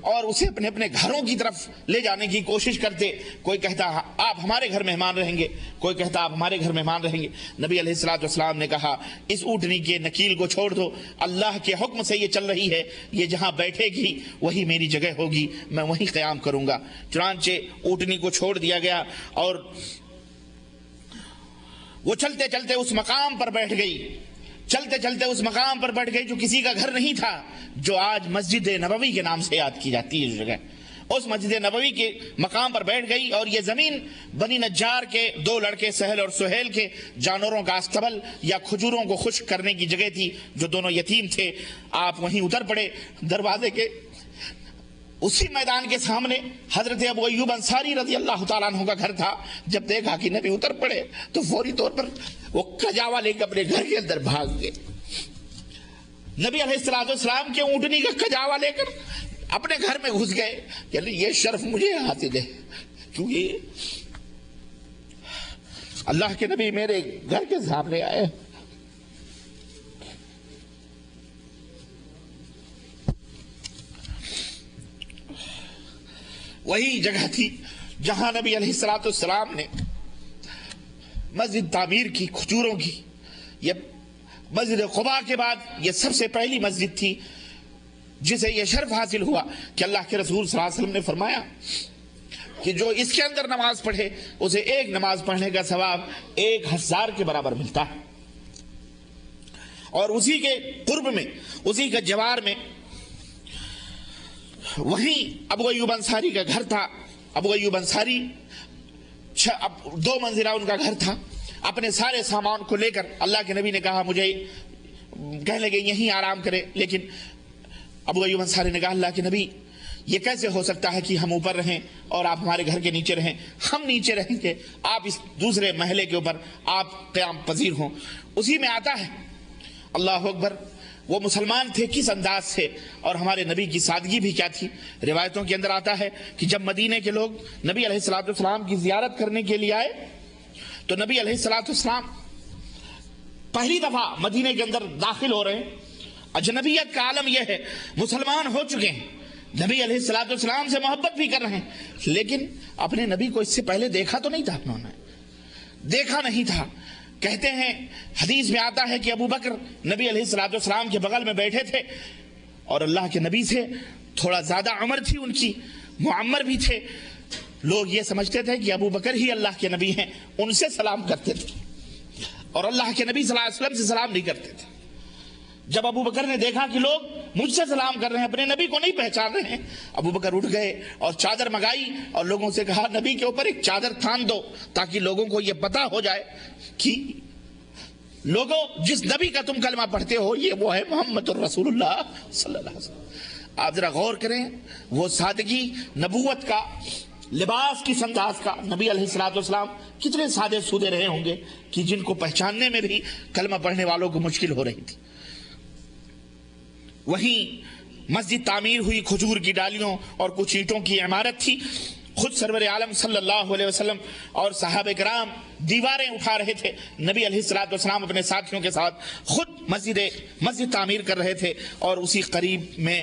S1: اور اسے اپنے اپنے گھروں کی طرف لے جانے کی کوشش کرتے۔ کوئی کہتا آپ ہمارے گھر مہمان رہیں گے، کوئی کہتا آپ ہمارے گھر مہمان رہیں گے۔ نبی علیہ الصلوۃ والسلام نے کہا اس اونٹنی کے نکیل کو چھوڑ دو، اللہ کے حکم سے یہ چل رہی ہے، یہ جہاں بیٹھے گی وہی میری جگہ ہوگی، میں وہیں قیام کروں گا۔ چنانچہ اونٹنی کو چھوڑ دیا گیا اور وہ چلتے چلتے اس مقام پر بیٹھ گئی، چلتے چلتے اس مقام پر بیٹھ گئی جو کسی کا گھر نہیں تھا، جو آج مسجد نبوی کے نام سے یاد کی جاتی ہے۔ جو جگہ اس مسجد نبوی کے مقام پر بیٹھ گئی اور یہ زمین بنی نجار کے 2 لڑکے سہل اور سہیل کے جانوروں کا استبل یا کھجوروں کو خشک کرنے کی جگہ تھی، جو دونوں یتیم تھے۔ آپ وہیں اتر پڑے۔ دروازے کے اسی میدان کے سامنے حضرت ابو ایوب انصاری رضی اللہ تعالیٰ عنہ کا گھر تھا۔ جب دیکھا کہ نبی اتر پڑے تو فوری طور پر وہ کجاوا لے کے اپنے گھر کے اندر بھاگ گئے۔ نبی علیہ الصلوۃ والسلام کے اونٹنی کا کجاوا لے کر اپنے گھر میں گھس گئے کہ یہ شرف مجھے حاصل ہے، کیونکہ اللہ کے نبی میرے گھر کے سامنے آئے۔ وہی جگہ تھی جہاں نبی علیہ الصلوۃ والسلام نے مسجد تعمیر کی، کھجوروں کی۔ یہ مسجد قباء کے بعد یہ سب سے پہلی مسجد تھی جسے یہ شرف حاصل ہوا کہ اللہ کے رسول صلی اللہ علیہ وسلم نے فرمایا کہ جو اس کے اندر نماز پڑھے اسے ایک نماز پڑھنے کا ثواب 1000 کے برابر ملتا ہے۔ اور اسی کے قرب میں، اسی کے جوار میں وہیں ابو ایوب انصاری کا گھر تھا۔ ابو ایوب انصاری 2 منزلہ ان کا گھر تھا۔ اپنے سارے سامان کو لے کر اللہ کے نبی نے کہا مجھے کہنے لگے یہیں آرام کرے، لیکن ابو ایوب انصاری نے کہا اللہ کے نبی یہ کیسے ہو سکتا ہے کہ ہم اوپر رہیں اور آپ ہمارے گھر کے نیچے رہیں؟ ہم نیچے رہیں گے، آپ اس دوسرے محلے کے اوپر آپ قیام پذیر ہوں۔ اسی میں آتا ہے اللہ اکبر، وہ مسلمان تھے کس انداز سے اور ہمارے نبی کی سادگی بھی کیا تھی۔ روایتوں کے اندر آتا ہے کہ جب مدینے کے لوگ نبی علیہ الصلوۃ والسلام کی زیارت کرنے کے لیے آئے تو نبی علیہ الصلوۃ والسلام پہلی دفعہ مدینے کے اندر داخل ہو رہے ہیں۔ اجنبیت کا عالم یہ ہے، مسلمان ہو چکے ہیں، نبی علیہ الصلوۃ والسلام سے محبت بھی کر رہے ہیں، لیکن اپنے نبی کو اس سے پہلے دیکھا تو نہیں تھا، انہوں نے دیکھا نہیں تھا۔ کہتے ہیں حدیث میں آتا ہے کہ ابو بکر نبی علیہ الصلوۃ والسلام کے بغل میں بیٹھے تھے اور اللہ کے نبی سے تھوڑا زیادہ عمر تھی ان کی، معمر بھی تھے۔ لوگ یہ سمجھتے تھے کہ ابو بکر ہی اللہ کے نبی ہیں، ان سے سلام کرتے تھے اور اللہ کے نبی صلی اللہ علیہ وسلم سے سلام نہیں کرتے تھے۔ جب ابو بکر نے دیکھا کہ لوگ مجھ سے سلام کر رہے ہیں، اپنے نبی کو نہیں پہچان رہے ہیں، ابو بکر اٹھ گئے اور چادر منگائی اور لوگوں سے کہا نبی کے اوپر ایک چادر تھان دو تاکہ لوگوں کو یہ پتا ہو جائے کہ لوگوں جس نبی کا تم کلمہ پڑھتے ہو یہ وہ ہے محمد الرسول اللہ صلی اللہ علیہ وسلم۔ آپ ذرا غور کریں وہ سادگی، نبوت کا لباس کس انداز کا۔ نبی علیہ الصلوۃ والسلام کتنے سادے سودے رہے ہوں گے کہ جن کو پہچاننے میں بھی کلمہ پڑھنے والوں کو مشکل ہو رہی تھی۔ وہیں مسجد تعمیر ہوئی، کھجور کی ڈالیوں اور کچھ اینٹوں کی عمارت تھی۔ خود سرور عالم صلی اللہ علیہ وسلم اور صحابہ کرام دیواریں اٹھا رہے تھے، نبی علیہ الصلوۃ والسلام اپنے ساتھیوں کے ساتھ خود مسجد تعمیر کر رہے تھے، اور اسی قریب میں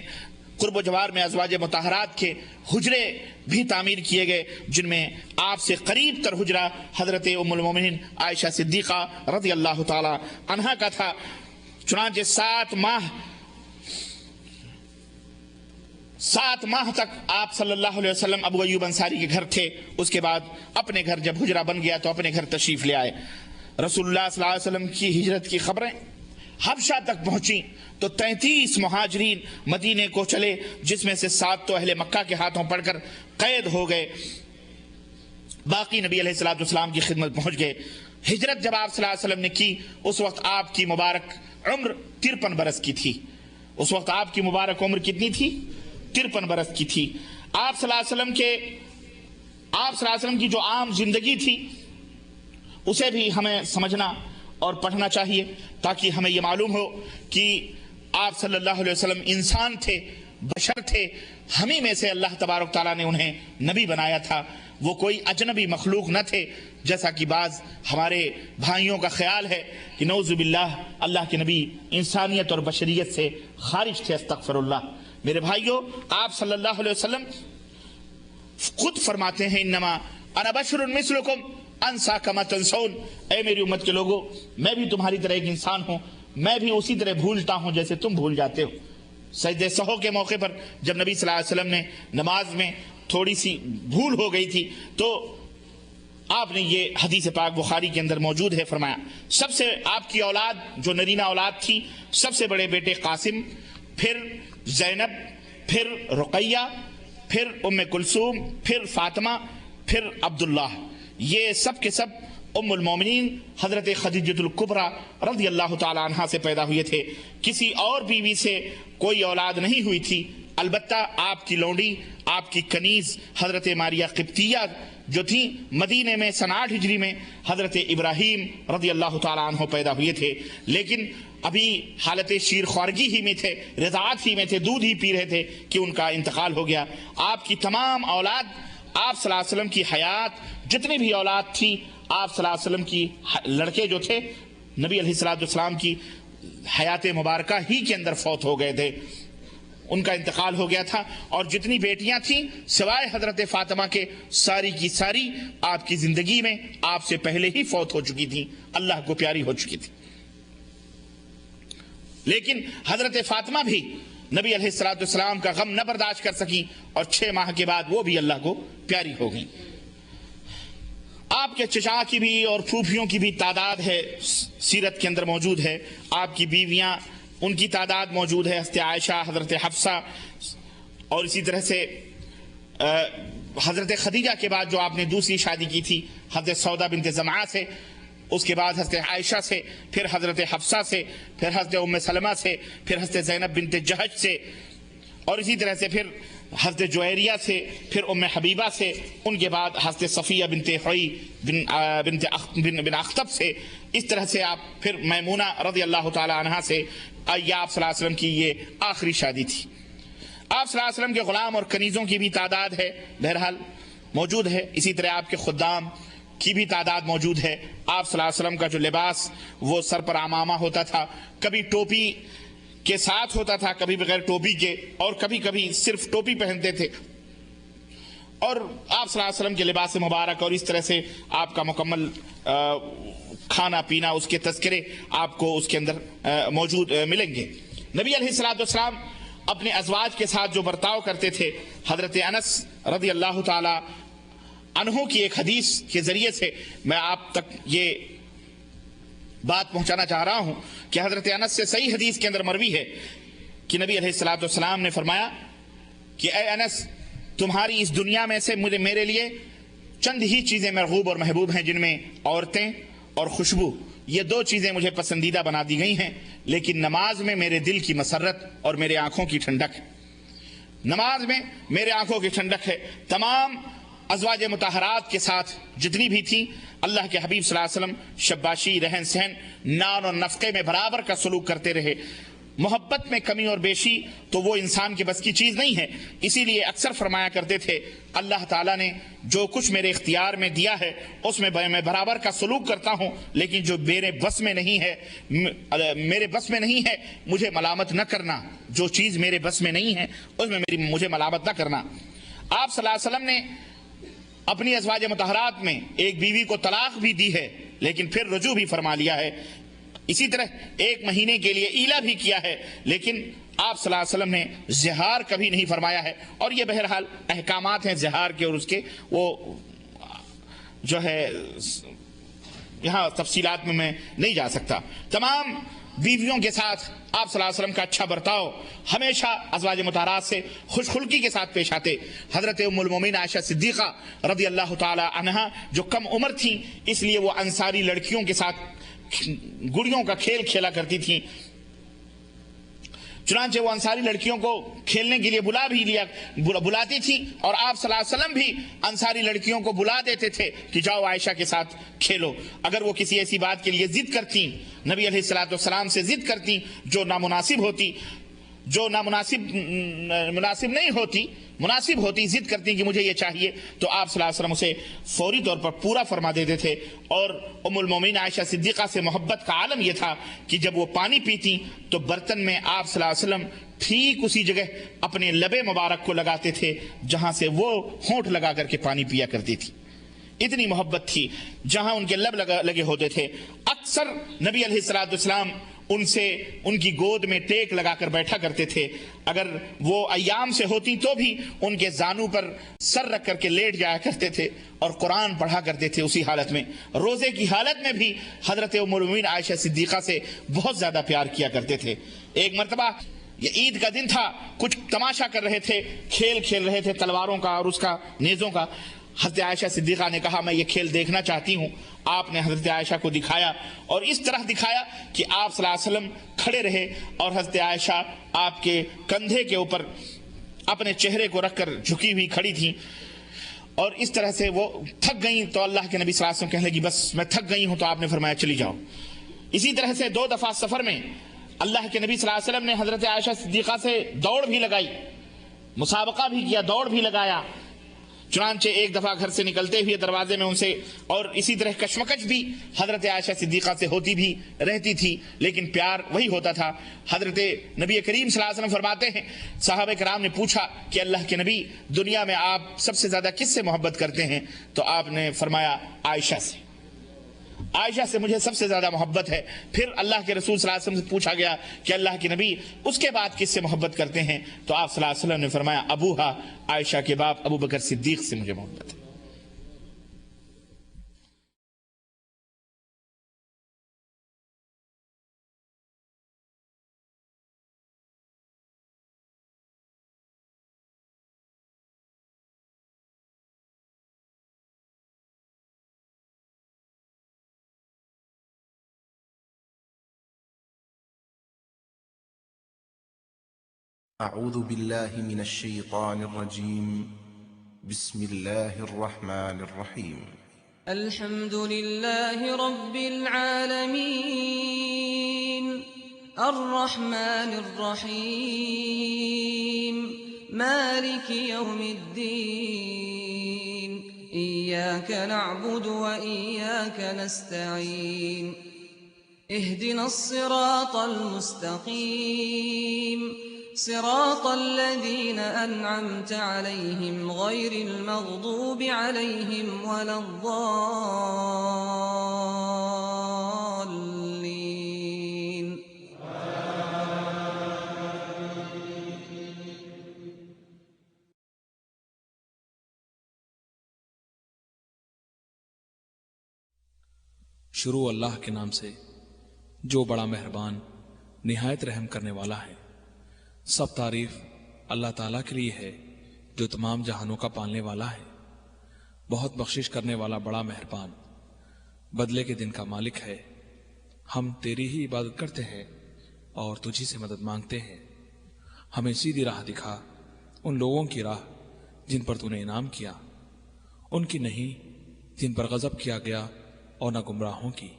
S1: قرب و جوار میں ازواج مطہرات کے حجرے بھی تعمیر کیے گئے، جن میں آپ سے قریب تر حجرہ حضرت ام المومنین عائشہ صدیقہ رضی اللہ تعالی عنہا کا تھا۔ چنانچہ 7 ماہ تک آپ صلی اللہ علیہ وسلم ابو ایوب انصاری کے گھر تھے. اس کے بعد اپنے گھر جب حجرہ بن گیا تو اپنے گھر تشریف لے آئے. رسول اللہ صلی اللہ علیہ وسلم کی ہجرت کی خبریں حبشہ تک پہنچی تو 33 مہاجرین مدینے کو چلے، جس میں سے 7 تو اہل مکہ کے ہاتھوں پڑ کر قید ہو گئے، باقی نبی علیہ الصلوۃ والسلام کی خدمت پہنچ گئے. ہجرت جب آپ صلی اللہ علیہ وسلم نے کی اس وقت آپ کی مبارک عمر 53 برس کی تھی. اس وقت آپ کی مبارک عمر کتنی تھی؟ 53 برس کی تھی. آپ صلی اللہ علیہ وسلم کی جو عام زندگی تھی اسے بھی ہمیں سمجھنا اور پڑھنا چاہیے تاکہ ہمیں یہ معلوم ہو کہ آپ صلی اللہ علیہ وسلم انسان تھے، بشر تھے، ہمیں میں سے اللہ تبارک تعالیٰ نے انہیں نبی بنایا تھا. وہ کوئی اجنبی مخلوق نہ تھے جیسا کہ بعض ہمارے بھائیوں کا خیال ہے کہ نعوذ باللہ اللہ کے نبی انسانیت اور بشریت سے خارج تھے. استغفر اللہ. میرے بھائیوں، آپ صلی اللہ علیہ وسلم خود فرماتے ہیں انما انا بشر مثلکم انسا کما تنسون. اے میری امت کے لوگوں، میں بھی تمہاری طرح ایک انسان ہوں، میں بھی اسی طرح بھولتا ہوں جیسے تم بھول جاتے ہو. سجدہ سہو کے موقع پر جب نبی صلی اللہ علیہ وسلم نے نماز میں تھوڑی سی بھول ہو گئی تھی تو آپ نے یہ حدیث پاک بخاری کے اندر موجود ہے، فرمایا سب سے آپ کی اولاد جو نرینہ اولاد تھی، سب سے بڑے بیٹے قاسم، پھر زینب، پھر رقیہ، پھر ام کلثوم، پھر فاطمہ، پھر عبداللہ. یہ سب کے سب ام المومنین حضرت خدیجہ الکبریٰ رضی اللہ تعالی عنہا سے پیدا ہوئے تھے. کسی اور بیوی سے کوئی اولاد نہیں ہوئی تھی، البتہ آپ کی لونڈی، آپ کی کنیز حضرت ماریہ قبطیہ جو تھی مدینے میں 68 ہجری میں حضرت ابراہیم رضی اللہ تعالیٰ عنہ پیدا ہوئے تھے، لیکن ابھی حالت شیر خوارگی ہی میں تھے، رضاعت ہی میں تھے، دودھ ہی پی رہے تھے کہ ان کا انتقال ہو گیا. آپ کی تمام اولاد، آپ صلی اللہ علیہ وسلم کی حیات جتنی بھی اولاد تھی، آپ صلی اللہ علیہ وسلم کی لڑکے جو تھے نبی علیہ الصلوۃ والسلام کی حیات مبارکہ ہی کے اندر فوت ہو گئے تھے، ان کا انتقال ہو گیا تھا. اور جتنی بیٹیاں تھیں سوائے حضرت فاطمہ کے، ساری کی ساری آپ کی زندگی میں آپ سے پہلے ہی فوت ہو چکی تھیں، اللہ کو پیاری ہو چکی تھی. لیکن حضرت فاطمہ بھی نبی علیہ الصلوۃ والسلام کا غم نہ برداشت کر سکی اور 6 ماہ کے بعد وہ بھی اللہ کو پیاری ہو گئیں. آپ کے چچا کی بھی اور پھوپھیوں کی بھی تعداد ہے سیرت کے اندر موجود ہے. آپ کی بیویاں، ان کی تعداد موجود ہے، حضرت عائشہ، حضرت حفصہ، اور اسی طرح سے حضرت خدیجہ کے بعد جو آپ نے دوسری شادی کی تھی حضرت سودا بنت زمعہ سے، اس کے بعد حضرت عائشہ سے، پھر حضرت حفصہ سے، پھر حضرت ام سلمہ سے، پھر حضرت زینب بنت جہش سے، اور اسی طرح سے پھر حضرت جویریہ سے، پھر ام حبیبہ سے، ان کے بعد حضرت صفیہ بنت حوی بن اخطب سے. اس طرح سے آپ پھر میمونہ رضی اللہ تعالی عنہا سے. یہ آپ صلی اللہ علیہ وسلم کی یہ آخری شادی تھی. آپ صلی اللہ علیہ وسلم کے غلام اور کنیزوں کی بھی تعداد ہے، بہرحال موجود ہے. اسی طرح آپ کے خدام کی بھی تعداد موجود ہے. آپ صلی اللہ علیہ وسلم کا جو لباس وہ سر پر عمامہ ہوتا تھا، کبھی ٹوپی کے ساتھ ہوتا تھا، کبھی بغیر ٹوپی کے، اور کبھی کبھی صرف ٹوپی پہنتے تھے. اور آپ صلی اللہ علیہ وسلم کے لباس مبارک اور اس طرح سے آپ کا مکمل کھانا پینا، اس کے تذکرے آپ کو اس کے اندر موجود ملیں گے. نبی علیہ الصلوۃ والسلام اپنے ازواج کے ساتھ جو برتاؤ کرتے تھے، حضرت انس رضی اللہ تعالی عنہ کی ایک حدیث کے ذریعے سے میں آپ تک یہ بات پہنچانا چاہ رہا ہوں کہ حضرت انس سے صحیح حدیث کے اندر مروی ہے کہ نبی علیہ الصلوۃ والسلام نے فرمایا کہ اے انس، تمہاری اس دنیا میں سے میرے لیے چند ہی چیزیں مرغوب اور محبوب ہیں، جن میں عورتیں اور خوشبو، یہ 2 چیزیں مجھے پسندیدہ بنا دی گئی ہیں، لیکن نماز میں میرے دل کی مسرت اور میرے آنکھوں کی ٹھنڈک ہے. نماز میں میرے آنکھوں کی ٹھنڈک ہے. تمام ازواج مطہرات کے ساتھ جتنی بھی تھیں، اللہ کے حبیب صلی اللہ علیہ وسلم شباشی، رہن سہن، نان اور نفقے میں برابر کا سلوک کرتے رہے. محبت میں کمی اور بیشی تو وہ انسان کے بس کی چیز نہیں ہے. اسی لیے اکثر فرمایا کرتے تھے اللہ تعالیٰ نے جو کچھ میرے اختیار میں دیا ہے اس میں میں برابر کا سلوک کرتا ہوں، لیکن جو میرے بس میں نہیں ہے مجھے ملامت نہ کرنا. جو چیز میرے بس میں نہیں ہے اس میں مجھے ملامت نہ کرنا. آپ صلی اللہ علیہ وسلم نے اپنی ازواج مطہرات میں ایک بیوی کو طلاق بھی دی ہے، لیکن پھر رجوع بھی فرما لیا ہے. اسی طرح 1 مہینے کے لیے ایلا بھی کیا ہے، لیکن آپ صلی اللہ علیہ وسلم نے زہار کبھی نہیں فرمایا ہے. اور یہ بہرحال احکامات ہیں زہار کے اور اس کے، وہ جو ہے یہاں تفصیلات میں نہیں جا سکتا. تمام بیویوں کے ساتھ آپ صلی اللہ علیہ وسلم کا اچھا برتاؤ، ہمیشہ ازواج مطہرات سے خوش خلقی کے ساتھ پیش آتے. حضرت ام المومنین عائشہ صدیقہ رضی اللہ تعالی عنہا جو کم عمر تھیں، اس لیے وہ انصاری لڑکیوں کے ساتھ گڑیوں کا کھیل کھیلا کرتی تھیں. چنانچہ وہ انصاری لڑکیوں کو کھیلنے کے لیے بلاتی تھی، اور آپ صلی اللہ علیہ وسلم بھی انصاری لڑکیوں کو بلا دیتے تھے کہ جاؤ عائشہ کے ساتھ کھیلو. اگر وہ کسی ایسی بات کے لیے ضد کرتی، نبی علیہ الصلوۃ والسلام سے ضد کرتی جو نامناسب ہوتی، جو مناسب نہیں ہوتی، مناسب ہوتی، ضد کرتی کہ مجھے یہ چاہیے، تو آپ صلی اللہ علیہ وسلم اسے فوری طور پر پورا فرما دیتے تھے. اور ام المومنین عائشہ صدیقہ سے محبت کا عالم یہ تھا کہ جب وہ پانی پیتی تو برتن میں آپ صلی اللہ علیہ وسلم ٹھیک اسی جگہ اپنے لب مبارک کو لگاتے تھے جہاں سے وہ ہونٹ لگا کر کے پانی پیا کرتی تھی. اتنی محبت تھی جہاں ان کے لب لگے ہوتے تھے. اکثر نبی علیہ الصلوۃ والسلام ان کی گود میں ٹیک لگا کر بیٹھا کرتے تھے. اگر وہ ایام سے ہوتی تو بھی ان کے زانو پر سر رکھ کر کے لیٹ جایا کرتے تھے اور قرآن پڑھا کرتے تھے اسی حالت میں. روزے کی حالت میں بھی حضرت ام المومنین عائشہ صدیقہ سے بہت زیادہ پیار کیا کرتے تھے. ایک مرتبہ یہ عید کا دن تھا، کچھ تماشا کر رہے تھے، کھیل کھیل رہے تھے تلواروں کا اور اس کا نیزوں کا. حضرت عائشہ صدیقہ نے کہا میں یہ کھیل دیکھنا چاہتی ہوں. آپ نے حضرت عائشہ کو دکھایا اور اس طرح دکھایا کہ آپ صلی اللہ علیہ وسلم کھڑے رہے اور حضرت عائشہ آپ کے کندھے کے اوپر اپنے چہرے کو رکھ کر جھکی ہوئی کھڑی تھیں. اور اس طرح سے وہ تھک گئیں تو اللہ کے نبی صلی اللہ علیہ وسلم کہنے لگی بس میں تھک گئی ہوں، تو آپ نے فرمایا چلی جاؤ. اسی طرح سے 2 دفعہ سفر میں اللہ کے نبی صلی اللہ علیہ وسلم نے حضرت عائشہ صدیقہ سے دوڑ بھی لگائی، مسابقہ بھی کیا، دوڑ بھی لگایا. چنانچہ ایک دفعہ گھر سے نکلتے ہوئے دروازے میں ان سے، اور اسی طرح کشمکش بھی حضرت عائشہ صدیقہ سے ہوتی بھی رہتی تھی، لیکن پیار وہی ہوتا تھا. حضرت نبی کریم صلی اللہ علیہ وسلم فرماتے ہیں صحابہ کرام نے پوچھا کہ اللہ کے نبی دنیا میں آپ سب سے زیادہ کس سے محبت کرتے ہیں؟ تو آپ نے فرمایا عائشہ سے، عائشہ سے مجھے سب سے زیادہ محبت ہے. پھر اللہ کے رسول صلی اللہ علیہ وسلم سے پوچھا گیا کہ اللہ کے نبی اس کے بعد کس سے محبت کرتے ہیں؟ تو آپ صلی اللہ علیہ وسلم نے فرمایا ابوہا، عائشہ کے باپ ابو بکر صدیق سے مجھے محبت ہے.
S6: أعوذ بالله من الشيطان الرجيم. بسم الله الرحمن الرحيم.
S3: الحمد لله رب العالمين الرحمن الرحيم مالك يوم الدين إياك نعبد وإياك نستعين اهدنا الصراط المستقيم صراط الذين أنعمت عليهم غير المغضوب عليهم ولا الضالين.
S4: شروع اللہ کے نام سے جو بڑا مہربان نہایت رحم کرنے والا ہے. سب تعریف اللہ تعالیٰ کے لیے ہے جو تمام جہانوں کا پالنے والا ہے، بہت بخشش کرنے والا، بڑا مہربان، بدلے کے دن کا مالک ہے. ہم تیری ہی عبادت کرتے ہیں اور تجھی سے مدد مانگتے ہیں. ہمیں سیدھی راہ دکھا، ان لوگوں کی راہ جن پر تو نے انعام کیا، ان کی نہیں جن پر غضب کیا گیا، اور نہ گمراہوں کی.